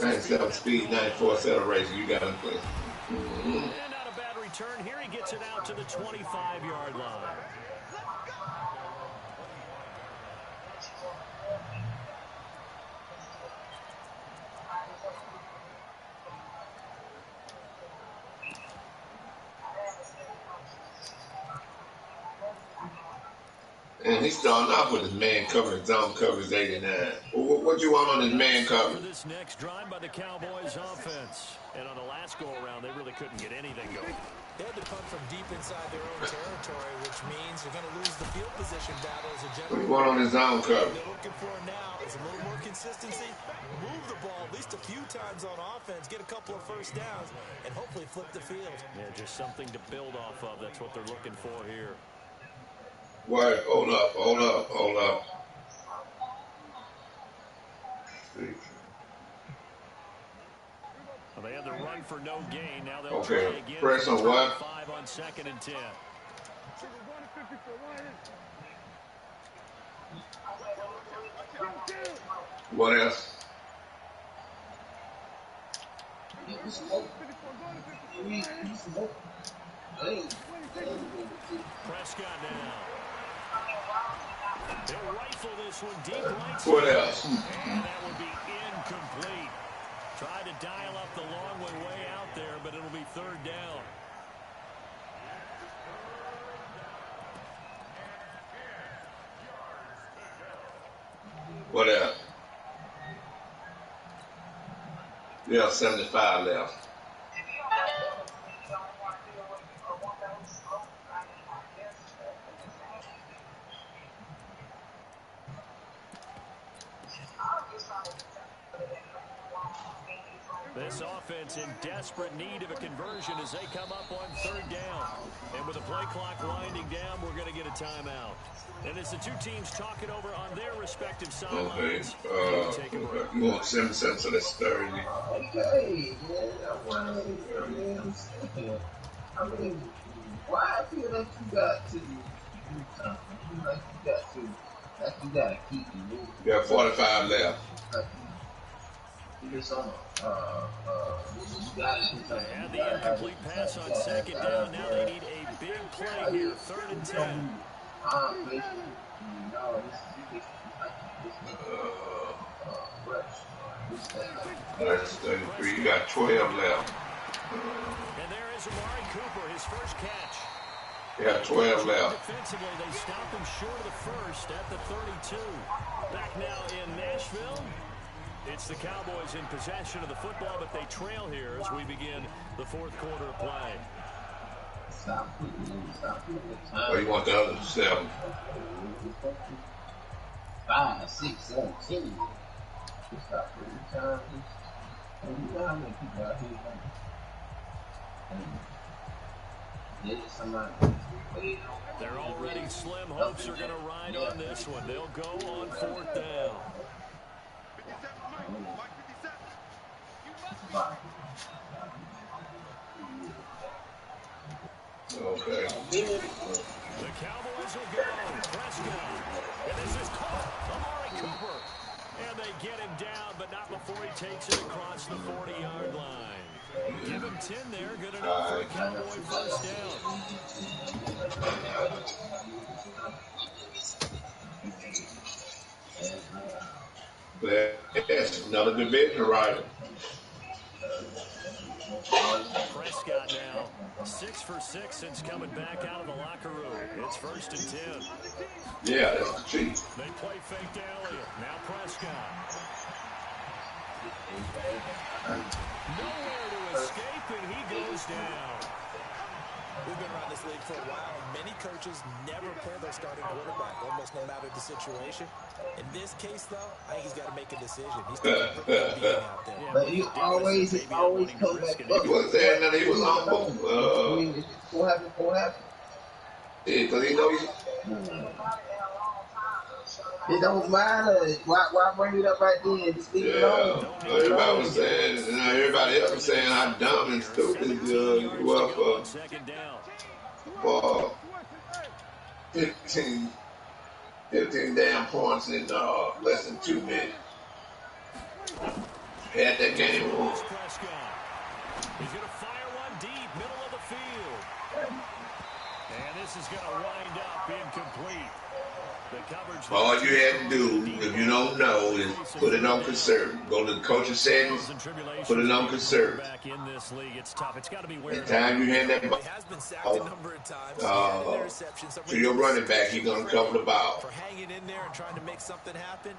97 speed, 94 acceleration. You got him play. And not a bad return. Here he gets it out to the 25-yard line. And he's starting off with his man coverage, zone coverage 89. What you want on his man coverage? For this next drive by the Cowboys offense. And on the last go-around, they really couldn't get anything going. They had to punt from deep inside their own territory, which means they're going to lose the field position battle as a general. What do you want on his zone coverage? They're looking for now is a little more consistency. Move the ball at least a few times on offense, get a couple of first downs, and hopefully flip the field. Yeah, just something to build off of. That's what they're looking for here. Wait, hold up. Well, they had the run for no gain. Now they'll try Okay, again. press on what? 5 on 2nd and 10. What else? Prescott now. They'll rifle this one deep right. What else? And that would be incomplete. Tried to dial up the long way out there, but it'll be 3rd down. What else? Yeah, 75 left. This offense in desperate need of a conversion as they come up on 3rd down. And with the play clock winding down, we're going to get a timeout. And as the two teams talk it over on their respective sidelines, take a break. You want 77, so that's 30. Okay, I mean, why I feel like you got to you gotta keep moving. You got 45 left. They had the incomplete pass on 2nd down. Now they need a big play here. 3rd and 10. That's 33. You got 12 left. And there is Amari Cooper, his first catch. You got 12 left. Defensively, they stop him short of the first at the 32. Back now in Nashville. It's the Cowboys in possession of the football, but they trail here as we begin the 4th quarter of play. Stop putting the time. Or you want the other 7? 5, 6, 7, 10. Just stop putting the time. And you know how many people out here running? Somebody. They're already slim hopes are going to ride on this one. They'll go on 4th down. Okay. The Cowboys will go. Prescott. And this is caught. Amari Cooper. And they get him down, but not before he takes it across the 40-yard line. Give him 10 there. Good enough for a Cowboy first down. That's another division rival. Prescott now 6 for 6 since coming back out of the locker room. It's 1st and 10. Yeah, that's the cheat. They play fake to Elliott. Now Prescott. Nowhere to escape, and he goes down. We've been around this league for a while, and many coaches never play their starting quarterback, almost no matter the situation. In this case, though, I think he's got to make a decision. He's taking a pretty beating out there. But he always come back up. He was there, and then he was humble. What happened? Yeah, because he knows it don't matter. Why bring it up right then? Just leave it alone. Everybody was saying, everybody else was saying how dumb and stupid you were for 15 damn points in less than 2 minutes. Had that game on. He's going to fire one deep, middle of the field. And this is going to wind up incomplete. All you had to do, if you don't know, is put it on conserve. Go to the coach's settings, put it on conserve. The time you hand that ball to your running back, he's going to cover the ball. For hanging in there and trying to make something happen,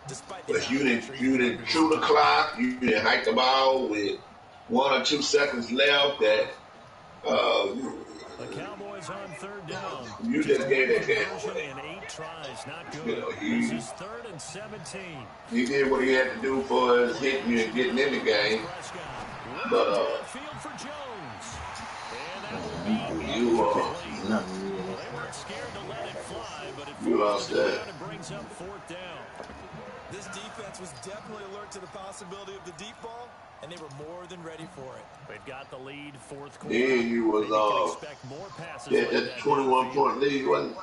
despite but you didn't chew the clock, you didn't hike the ball with 1 or 2 seconds left. That the Cowboys on 3rd down. You just gave that game away. And 8 tries, not good. This is 3rd and 17. He did what he had to do for us hitting you and getting in the game. But field for Jones. And that will be you they weren't scared to let it fly, but it lost that. And brings up 4th down. This defense was definitely alert to the possibility of the deep ball, and they were more than ready for it. They've got the lead 4th quarter. Then you was that 21-point lead wasn't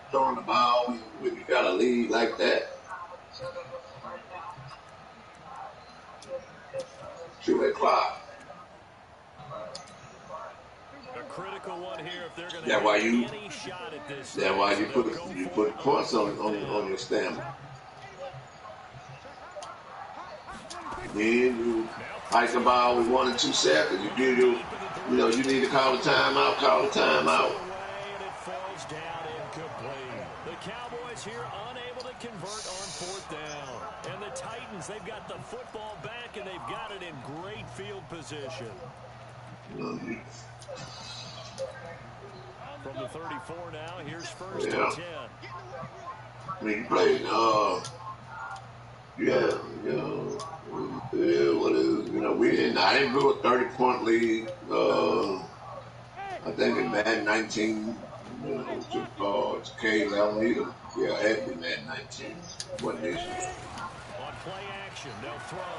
throwing the ball when you got a lead like that. Chew that clock. A critical one here if they're going to have any shot at this. That's why you put points on your stamina. Then you hike the ball with 1 or 2 seconds. You do you need to call the timeout. Call the timeout. And it falls down incomplete. The Cowboys here unable to convert on 4th down. And the Titans, they've got the football back and they've got it in great field position. From the 34 now, here's 1st and 10. I mean, you played, I didn't do a 30-point lead. I think in Madden 19, to K-11 either. Yeah, I had been Madden 19. Wasn't this year. On play action, they'll throw.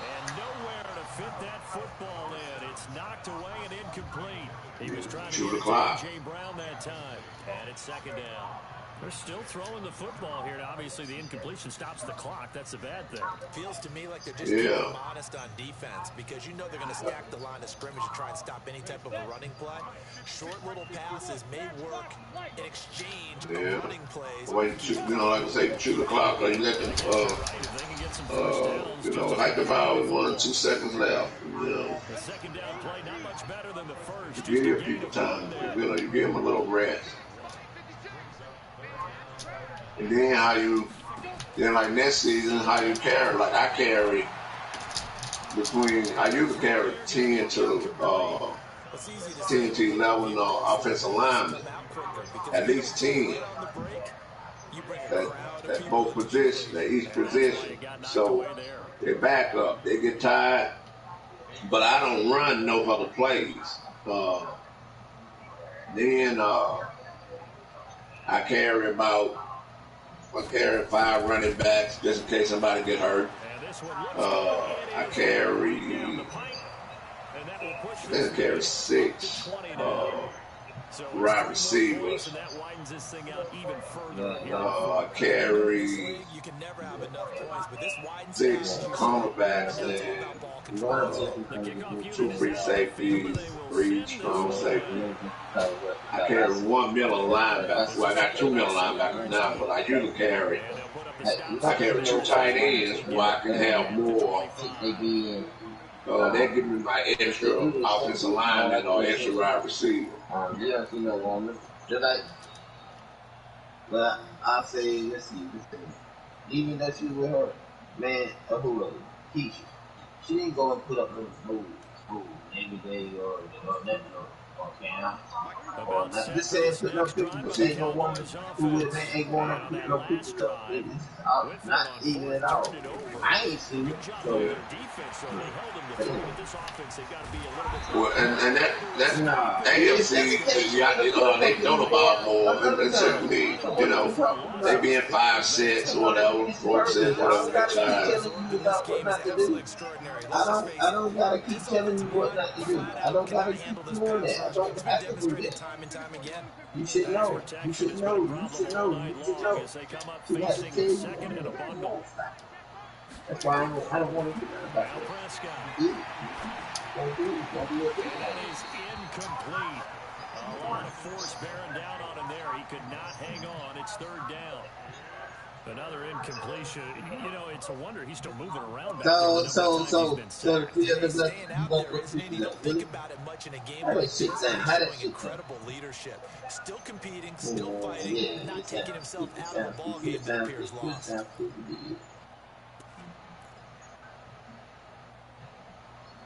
And nowhere to fit that football in. It's knocked away and incomplete. He was trying to get J. Brown that time. And it's 2nd down. They're still throwing the football here. Now, obviously, the incompletion stops the clock. That's a bad thing. Feels to me like they're just being modest on defense because you know they're going to stack the line of scrimmage and try and stop any type of a running play. Short little passes may work in exchange of running plays. Wait, like I say, chew the clock. Or you let them, hike the ball with 1 or 2 seconds left. The 2nd down play, not much better than the first. You give people time. You give them a little rest. And then like next season, how you carry, like I carry between, I usually carry 10 to 10 to 11 offensive linemen, at least 10 at both positions, at each position. So they back up, they get tired, but I don't run no other plays. Then I carry 5 running backs just in case somebody get hurt. I carry 6 wide receivers. I carry 6 cornerbacks and 2 free safeties, 3 strong safeties. I carry 1 middle linebacker. Well, I got 2 middle linebackers now, but I usually carry 2 tight ends where I can have more. They give me my extra offensive lineman or extra wide receiver. Yeah, you know, just like, but I say, let's see, even that you with her, man, who was it? Keisha. She didn't go and put up no school every day or nothing or camp or nothing. Just saying, put no pictures. Ain't no woman who ain't going to put no pictures up. It's not even at all. I ain't seen it, so. Well, and that's AFC, they know about more than simply, you know, they be in 5 sets or whatever, 4 sets, whatever they try. I don't gotta keep telling you what not to do. I don't gotta keep doing that. I don't have to do that. You should know. You should know. You should know. You should know. You have to tell you. That's why I don't want to do that about it. That is incomplete. A lot of force bearing down on him there. He could not hang on. It's 3rd down. Another incompletion. You know, it's a wonder he's still moving around. So the field is like, you don't think about it much in a game like this. Incredible leadership. Still competing, still fighting, not taking himself out of the ball game that appears lost.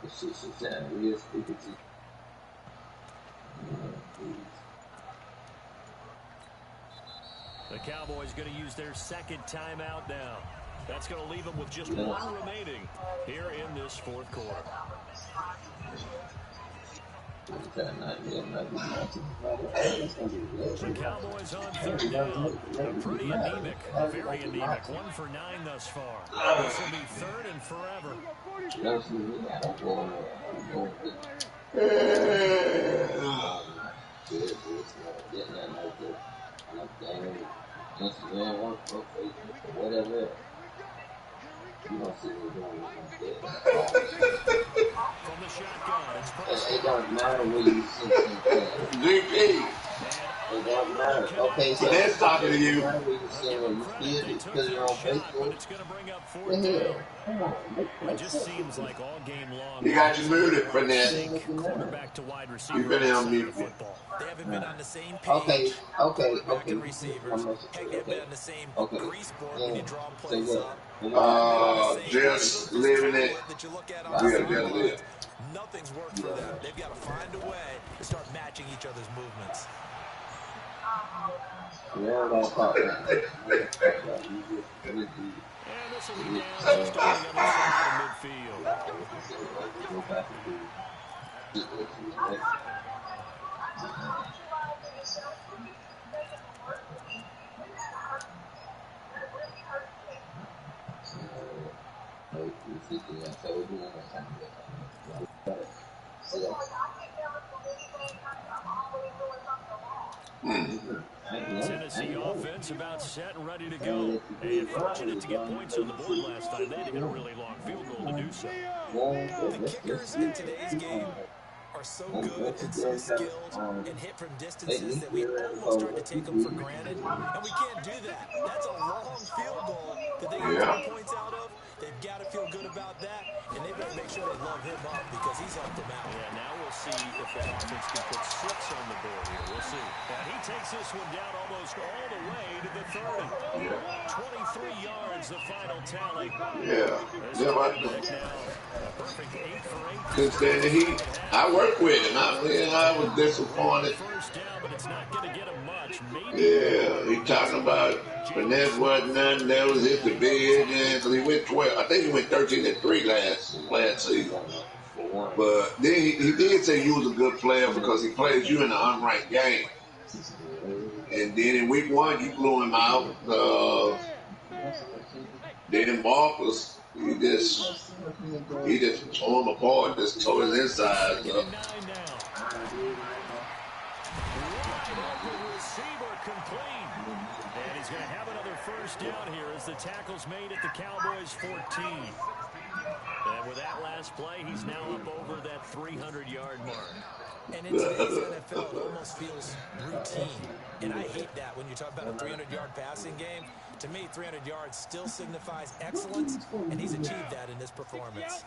Real stupid. The Cowboys going to use their 2nd timeout now. That's going to leave them with just 1 remaining here in this 4th quarter. The Cowboys on 3rd down. Pretty anemic, very anemic. 1 for 9 thus far. This will be 3rd and forever. Whatever. You don't see me doing From the shotgun, it don't matter where you sit and GP. It don't matter. Okay, so that's talking to you. It just seems like all game long. You got you muted for that. Quarterback to wide receiver. You've been on mute. They haven't been on the same page. Okay. Receivers. Heck, they've been on the same grease board when you draw plays up. Just living it. Nothing's worked for them. They've got to find a way to start matching each other's movements. And this will be down just on the other side of midfield. Tennessee offense about set and ready to go. And fortunate to get points on the board last time. They had to get a really long field goal to do so. The kickers in today's game are so good and so skilled and hit from distances that we almost start to take them for granted. And we can't do that. That's a long field goal that they get 2 points out of. They've got to feel good about that, and they've got to make sure they love him up because he's helped them out. Yeah, now we'll We'll see if that offense can put 6 on the board here. We'll see. And he takes this one down almost all the way to the 30. Yeah. 23 yards, the final tally. Yeah. Back now. A perfect 8 for 8. Couldn't stand the heat. I work with him. I was disappointed. First down, but it's not going to get him much. Yeah, he talking about finesse wasn't nothing. That was hit the bed. Because he went 12. I think he went 13-3 last season. But then he did say you was a good player because he plays you in an unranked game. And then in week 1, you blew him out. Then Marcus, he just tore him apart, just tore his insides up. Receiver complete. And he's going to have another first down here as the tackle's made at the Cowboys' 14. And with that last play, he's now up over that 300-yard mark. And in today's NFL, it almost feels routine. And I hate that when you talk about a 300-yard passing game. To me, 300 yards still signifies excellence, and he's achieved that in this performance.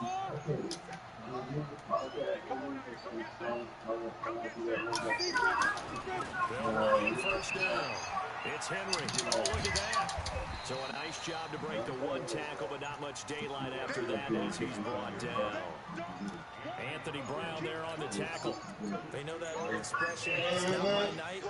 First down. It's Henry. Oh, look at that. So a nice job to break the 1 tackle, but not much daylight after that as he's brought down. Anthony Brown there on the tackle. They know that old expression, it's not my night.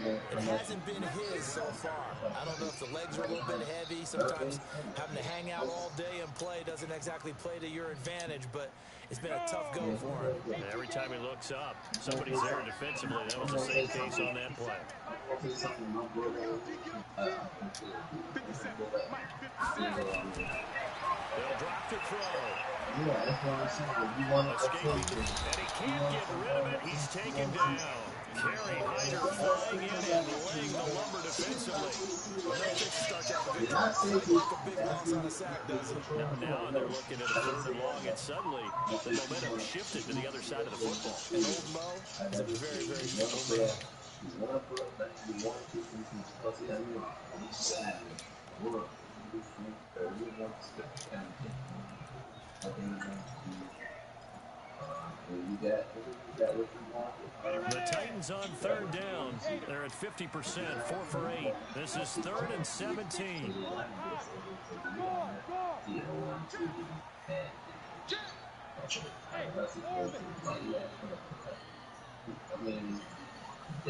It hasn't been his so far. I don't know if the legs are a little bit heavy. Sometimes having to hang out all day and play doesn't exactly play to your advantage, but it's been a tough go for him. And every time he looks up, somebody's there defensively. That was the same case on that play. They'll drop the throw. Yeah, that's what I'm saying. You want to escaping, and he can't get rid of it. He's taken down. Kerry Hyder flying in and laying the lumber defensively. Now they're looking at a 3rd and long, and suddenly the momentum shifted to the other side of the football. And old Mo is a very, very strong man. The Titans on 3rd down. They're at 50%, 4 for 8. This is 3rd and 17.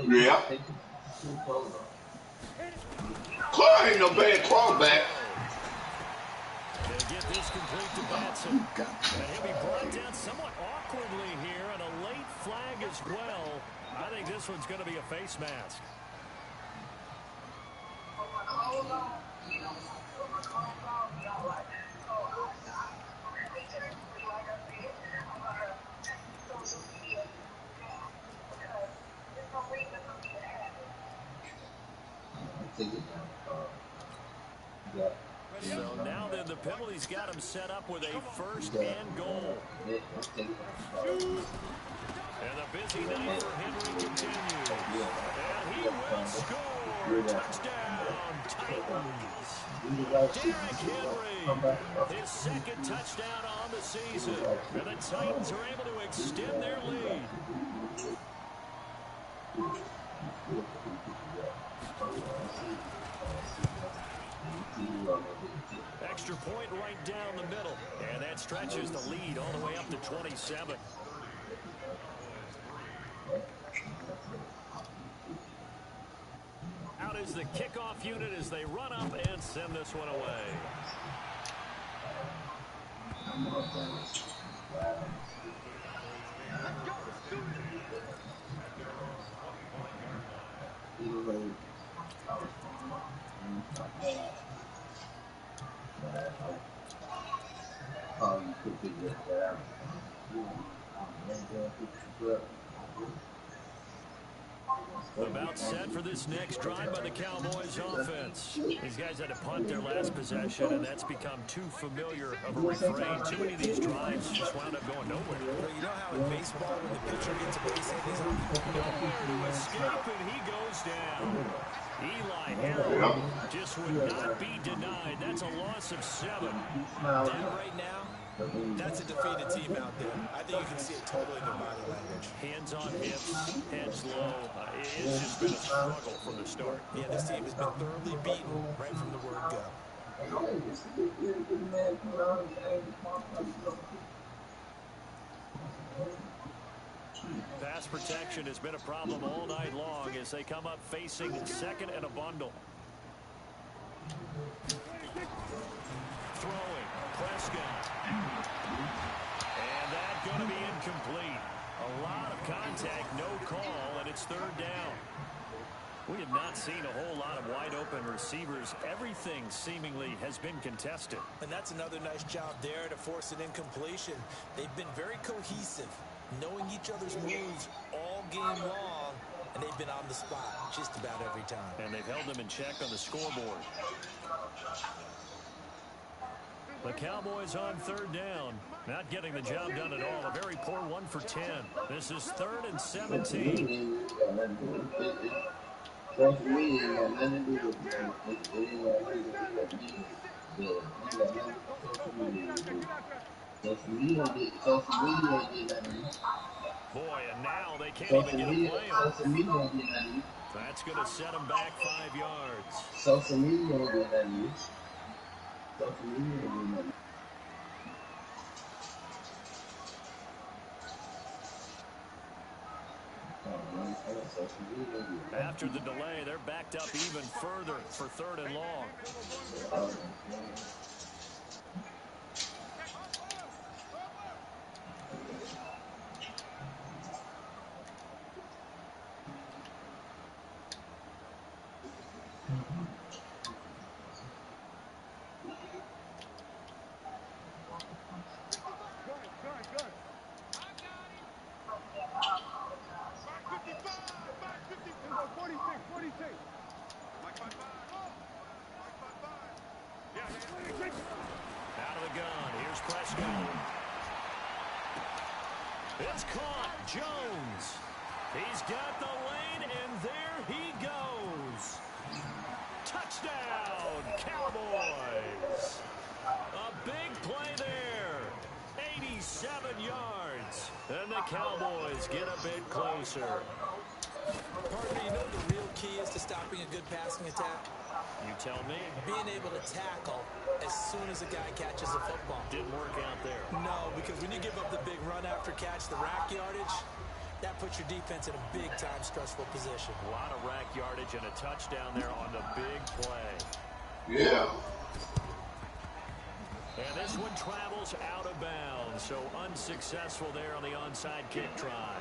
Yeah. Clark ain't no bad quarterback. They'll get this complete to Batson. And he'll be brought down somewhat awkwardly here, and a late flag as well. I think this one's going to be a face mask. So now then the penalty's got him set up with a 1st and goal. And the busy night for Henry continues. And he will score. Touchdown, Titans. Derrick Henry, his 2nd touchdown on the season. And the Titans are able to extend their lead. Extra point right down the middle. And that stretches the lead all the way up to 27. Out is the kickoff unit as they run up and send this one away. About set for this next drive by the Cowboys offense. These guys had to punt their last possession, and that's become too familiar of a refrain. Too many of these drives just wound up going nowhere. Well, you know how in baseball when the pitcher gets a base hit, he's on nowhere to escape, and he goes down. Eli Harold just would not be denied. That's a loss of 7. Dan, right now, that's a defeated team out there. I think you can see it totally in their body language. Hands on hips, heads low. It's just been a struggle from the start. Yeah, this team has been thoroughly beaten right from the word go. Pass protection has been a problem all night long as they come up facing second and a bundle. Throwing, Prescott. And that's going to be incomplete. A lot of contact, no call, and it's 3rd down. We have not seen a whole lot of wide-open receivers. Everything seemingly has been contested. And that's another nice job there to force an incompletion. They've been very cohesive, knowing each other's moves all game long, and they've been on the spot just about every time. And they've held them in check on the scoreboard. The Cowboys on 3rd down. Not getting the job done at all. A very poor 1 for 10. This is 3rd and 17. Social media ain't got nothing to do with it. Social media did nothing. Boy, and now they can't even get a play on. Social media did nothing. That's going to set them back 5 yards. Social media did nothing. Social media did nothing. After the delay, they're backed up even further for 3rd and long. Out of the gun, here's Prescott. It's caught. Jones. He's got the lane, and there he goes. Touchdown, Cowboys. A big play there. 87 yards. And the Cowboys get a bit closer. Parker, you know the real key is to stopping a good passing attack? You tell me. Being able to tackle as soon as a guy catches a football. Didn't work out there. No, because when you give up the big run after catch, the rack yardage, that puts your defense in a big-time stressful position. A lot of rack yardage and a touchdown there on the big play. Yeah. And this one travels out of bounds, so unsuccessful there on the onside kick try.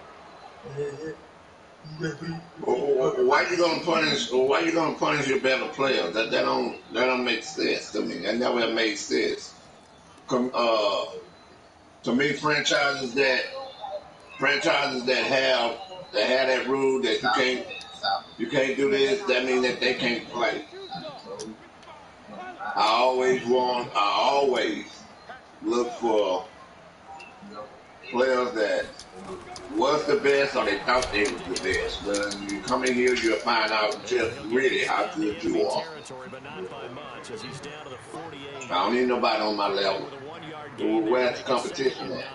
Why you gonna punish? Why you gonna punish your better players? That don't make sense to me. That never made sense. To me, franchises that have that rule that you can't do this, that means that they can't play. I always look for players that was the best or they thought they was the best. When you come in here, you'll find out just really how good you are. I don't need nobody on my level. Where's the competition at?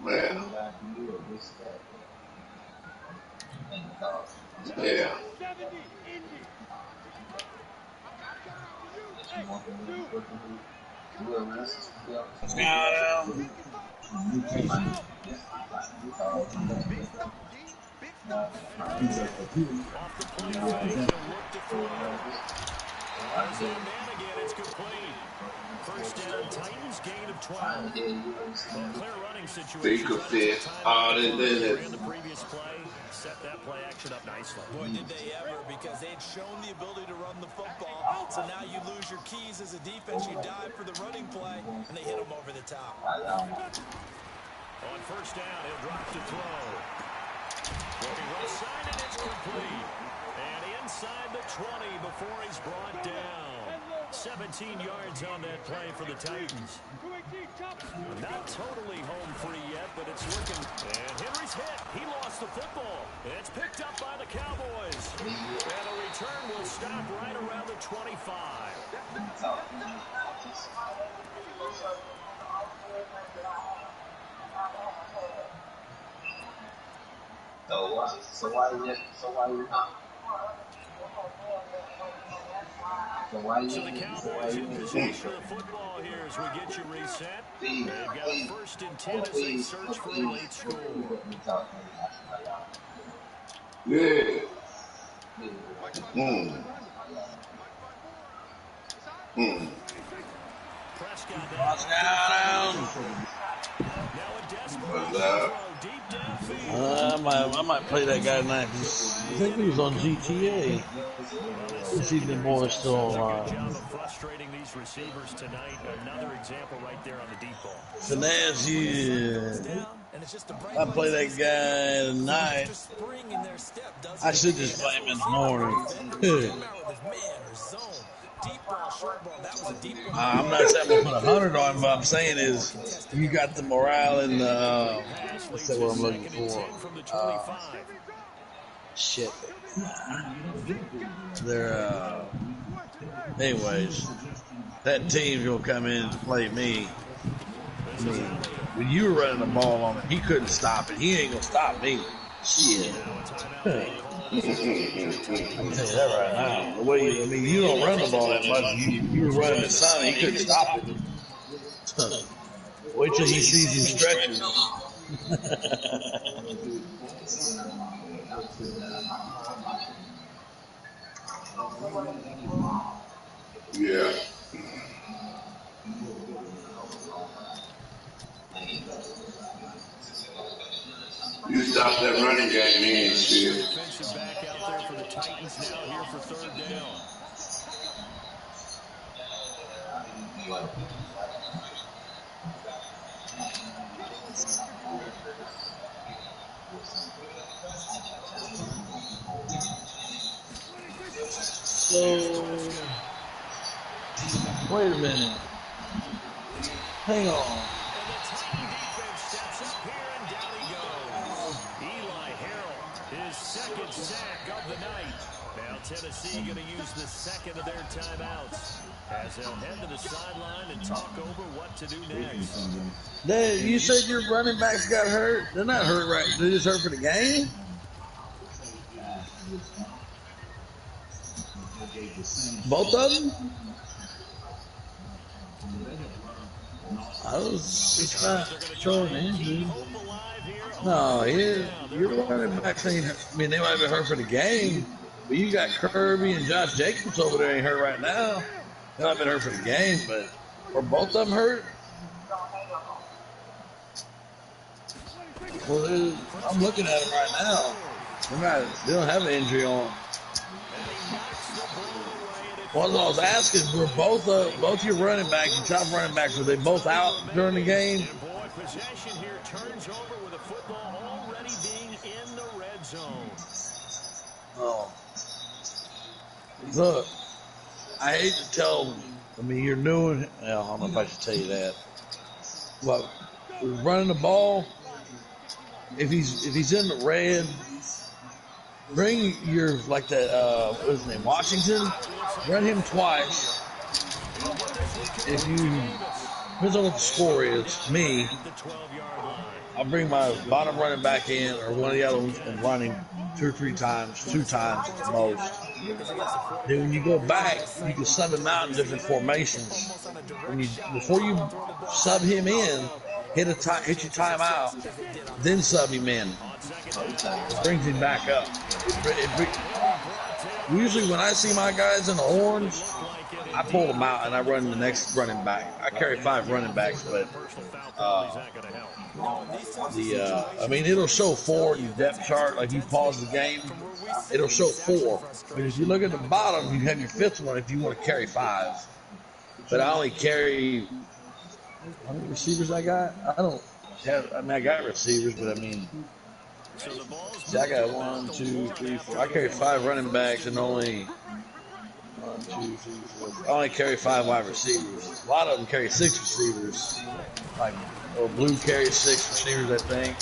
Man. Yeah. It's complete. First down, Titans gain of 12. Clear running situation. In the previous play, set that play action up nicely. Boy, did they ever, because they'd shown the ability to run the football. So now you lose your keys as a defense. You dive for the running play, and they hit them over the top. On first down, he'll drop to throw. Looking right side, and it's complete. And inside the 20 before he's brought down. 17 yards on that play for the Titans. Not totally home free yet, but it's looking. And Henry's hit. He lost the football. It's picked up by the Cowboys. And a return will stop right around the 25. So why So the Cowboys in possession of the football here as we get you reset. They've got a 1st and 10 as they search for a late score. Yeah. Prescott down. Now a desperate throw deep downfield. I might play that guy tonight. I think he was on GTA. Let's see if the boys still alive. Good job of frustrating these receivers tonight. Another example right there on the deep ball. Finesse, yeah. I play that guy tonight. I should just play him in the morning. I'm not saying I'm going to put 100 on him, but I'm saying is you got the morale and what's that what I'm looking for? Shit. They're, anyways, that team's going to come in and play me. I mean, when you were running the ball on him, he couldn't stop it. He ain't going to stop me. Shit. I tell you that right now. The way I mean, you don't run the ball that much. You were running the sun, he couldn't stop it. Wait till he sees you stretching. Yeah. You stop that running game, he ain't shit. Defensive back out there for the Titans now here for 3rd down. So, wait a minute. Hang on. Second sack of the night. Now Tennessee going to use the second of their timeouts as they'll head to the sideline and talk over what to do next. Dad, you said your running backs got hurt? They're not hurt right. They're just hurt for the game? Both of them? I was just not showing injury. No, your running backs ain't. I mean, they might have been hurt for the game, but you got Kirby and Josh Jacobs over there ain't hurt right now. They might have been hurt for the game, but were both of them hurt? Well, I'm looking at them right now. They don't have an injury on. What I was asking, were both your running backs, your top running backs, were they both out during the game? Possession here turns over with a football already being in the red zone. Oh. Look, I hate to tell them. I mean, you're new. I don't know if I should tell you that. But running the ball, if he's in the red, bring your like that. What is his name? Washington. Run him twice. If you depends on what the score is. Me, I'll bring my bottom running back in or one of the other ones and run him 2 or 3 times, 2 times at the most. Then when you go back, you can sub him out in different formations. Before you sub him in, hit your timeout, then sub him in. Brings him back up. Usually when I see my guys in the orange, I pull them out and I run the next running back. I carry 5 running backs, but I mean, it'll show 4 in the depth chart. Like you pause the game, it'll show 4. But if you look at the bottom, you have your 5th one if you want to carry 5. But I only carry, how many receivers I got? I got receivers, but I mean, I got 1, 2, 3, 4. I carry 5 running backs and only 1, 2, 3, 4. I only carry 5 wide receivers. A lot of them carry 6 receivers. Like, or Blue carries 6 receivers, I think.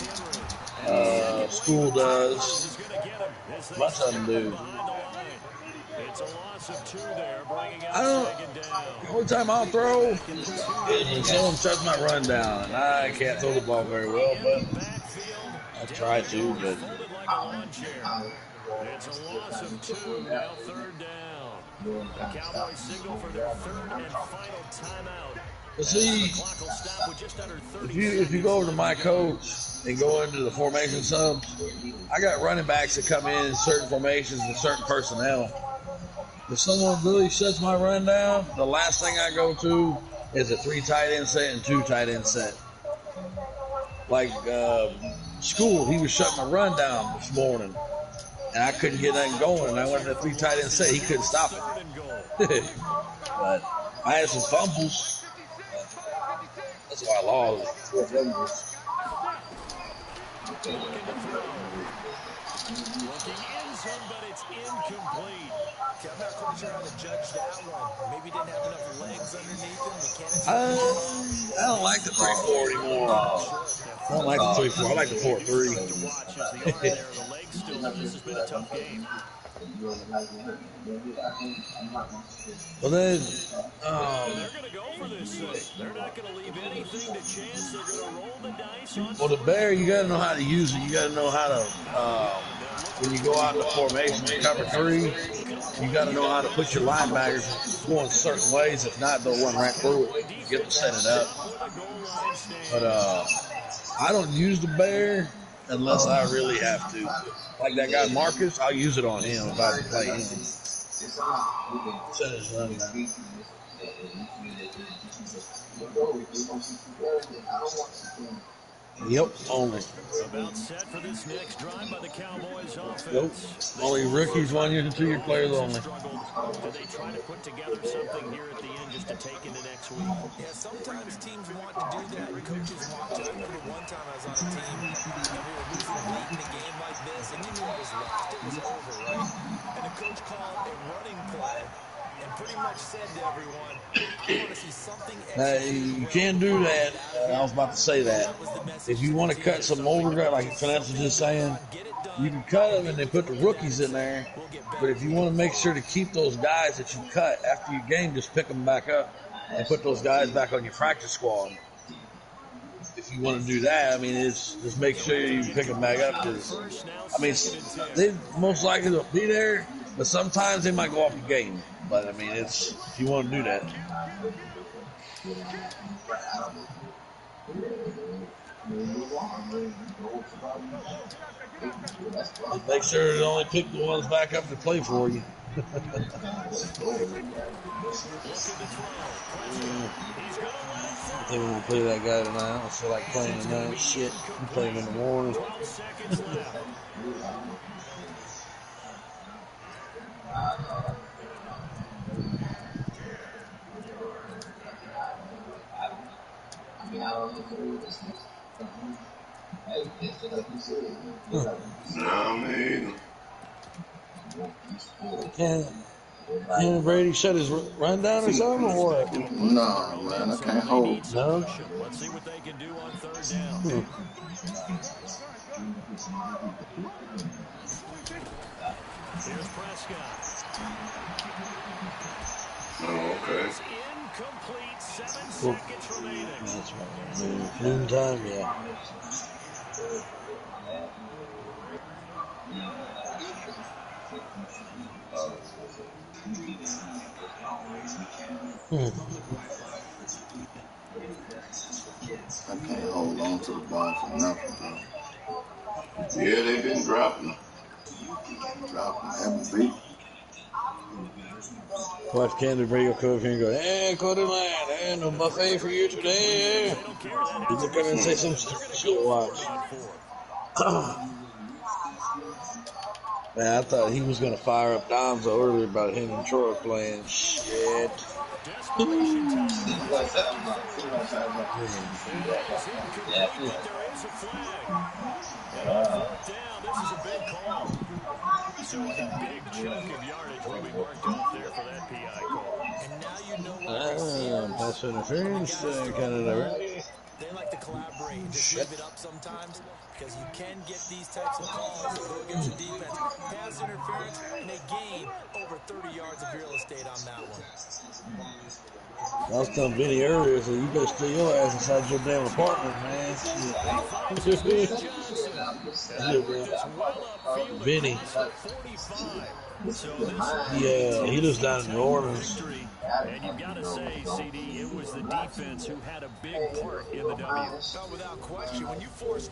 School does. A bunch of them do. It's a loss of 2 there, bringing I up don't. 2nd down. The only time I'll throw is when someone shuts my run down, and I can't throw the ball very well, but I try to. But It's a loss of 2, now 3rd down. The Cowboys signal for their 3rd and final timeout. But see, if you go over to my coach and go into the formation subs, I got running backs that come in certain formations and certain personnel. If someone really shuts my run down, the last thing I go to is a 3 tight end set and 2 tight end set. Like School, he was shutting my run down this morning, and I couldn't get nothing going. And I went to the 3 tight end set; he couldn't stop it. But I had some fumbles. That's why I lost 4 fumbles. Looking in zone, but it's incomplete. I'm not quite sure how to judge that one. Maybe didn't have enough legs underneath him. Mechanics. I don't like the 3-4 anymore. I don't like the 3-4. I like the 4-3. The legs still, this has been a tough game. Well, then, they're going to go for this thing. They're not going to leave anything to chance. They're going to roll the dice on. Well, the bear, you got to know how to use it. You got to know how to, when you go out in the formation and cover 3, you got to know how to put your linebackers going certain ways. If not, they'll run right through it. You get to set it up. But I don't use the bear unless I really have to. Like that guy Marcus, I'll use it on him if I have to play him. Set his run down. Yep, only. About set for this next drive by the Cowboys offense. Nope. Only rookies, 1 year to 2 year players only. Do they try to put together something here at the end just to take into next week? Yeah, sometimes teams want to do that. Coaches want to. I remember one time I was on a team and we were losing late in a game like this, and you knew it was lost. It was over, right? And the coach called a running play and pretty much said to everyone, I want to see something extra. You can't do that. I was about to say that. If you want to cut some older guys, like Finesse was just saying, you can cut them and then put the rookies in there. But if you want to make sure to keep those guys that you cut after your game, just pick them back up and put those guys back on your practice squad. If you want to do that, I mean, it's just make sure you pick them back up. Cause, I mean, they most likely will be there, but sometimes they might go off the game. But I mean, it's if you want to do that. Just make sure to only pick the ones back up to play for you. I think we're gonna play that guy tonight. I don't feel like playing tonight. Shit, I'm playing in the morning. Can Brady shut his run down or something, or what? No, man, I can't hold. No? Let's see what they can do on 3rd down. Here's Prescott. Oh, okay. Incomplete. 7 seconds remaining. That's right. Noon time, yeah. I can't hold on to the ball for nothing, bro. Yeah, they've been dropping. Haven't beat. Watch Candy Radio come here and go, hey, Goldenlion, hey, no buffet for you today. He's going to come and say some shit. Watch. Man, I thought he was going to fire up Domzo earlier about him and Troy playing. Shit. This is a big call. So a big chunk of yardage will be marked off there for that PI. Pass interference, kind of already. They like to collaborate and just leave it up sometimes because you can get these types of calls that go against your defense. Pass interference, and they gain over 30 yards of real estate on that one. I was telling Vinny earlier, so you better stay your ass inside your damn apartment, man. Vinny. Yeah, he lives down in New Orleans. And you've got to say, CD, it was the defense who had a big part in the W. Without question, when you force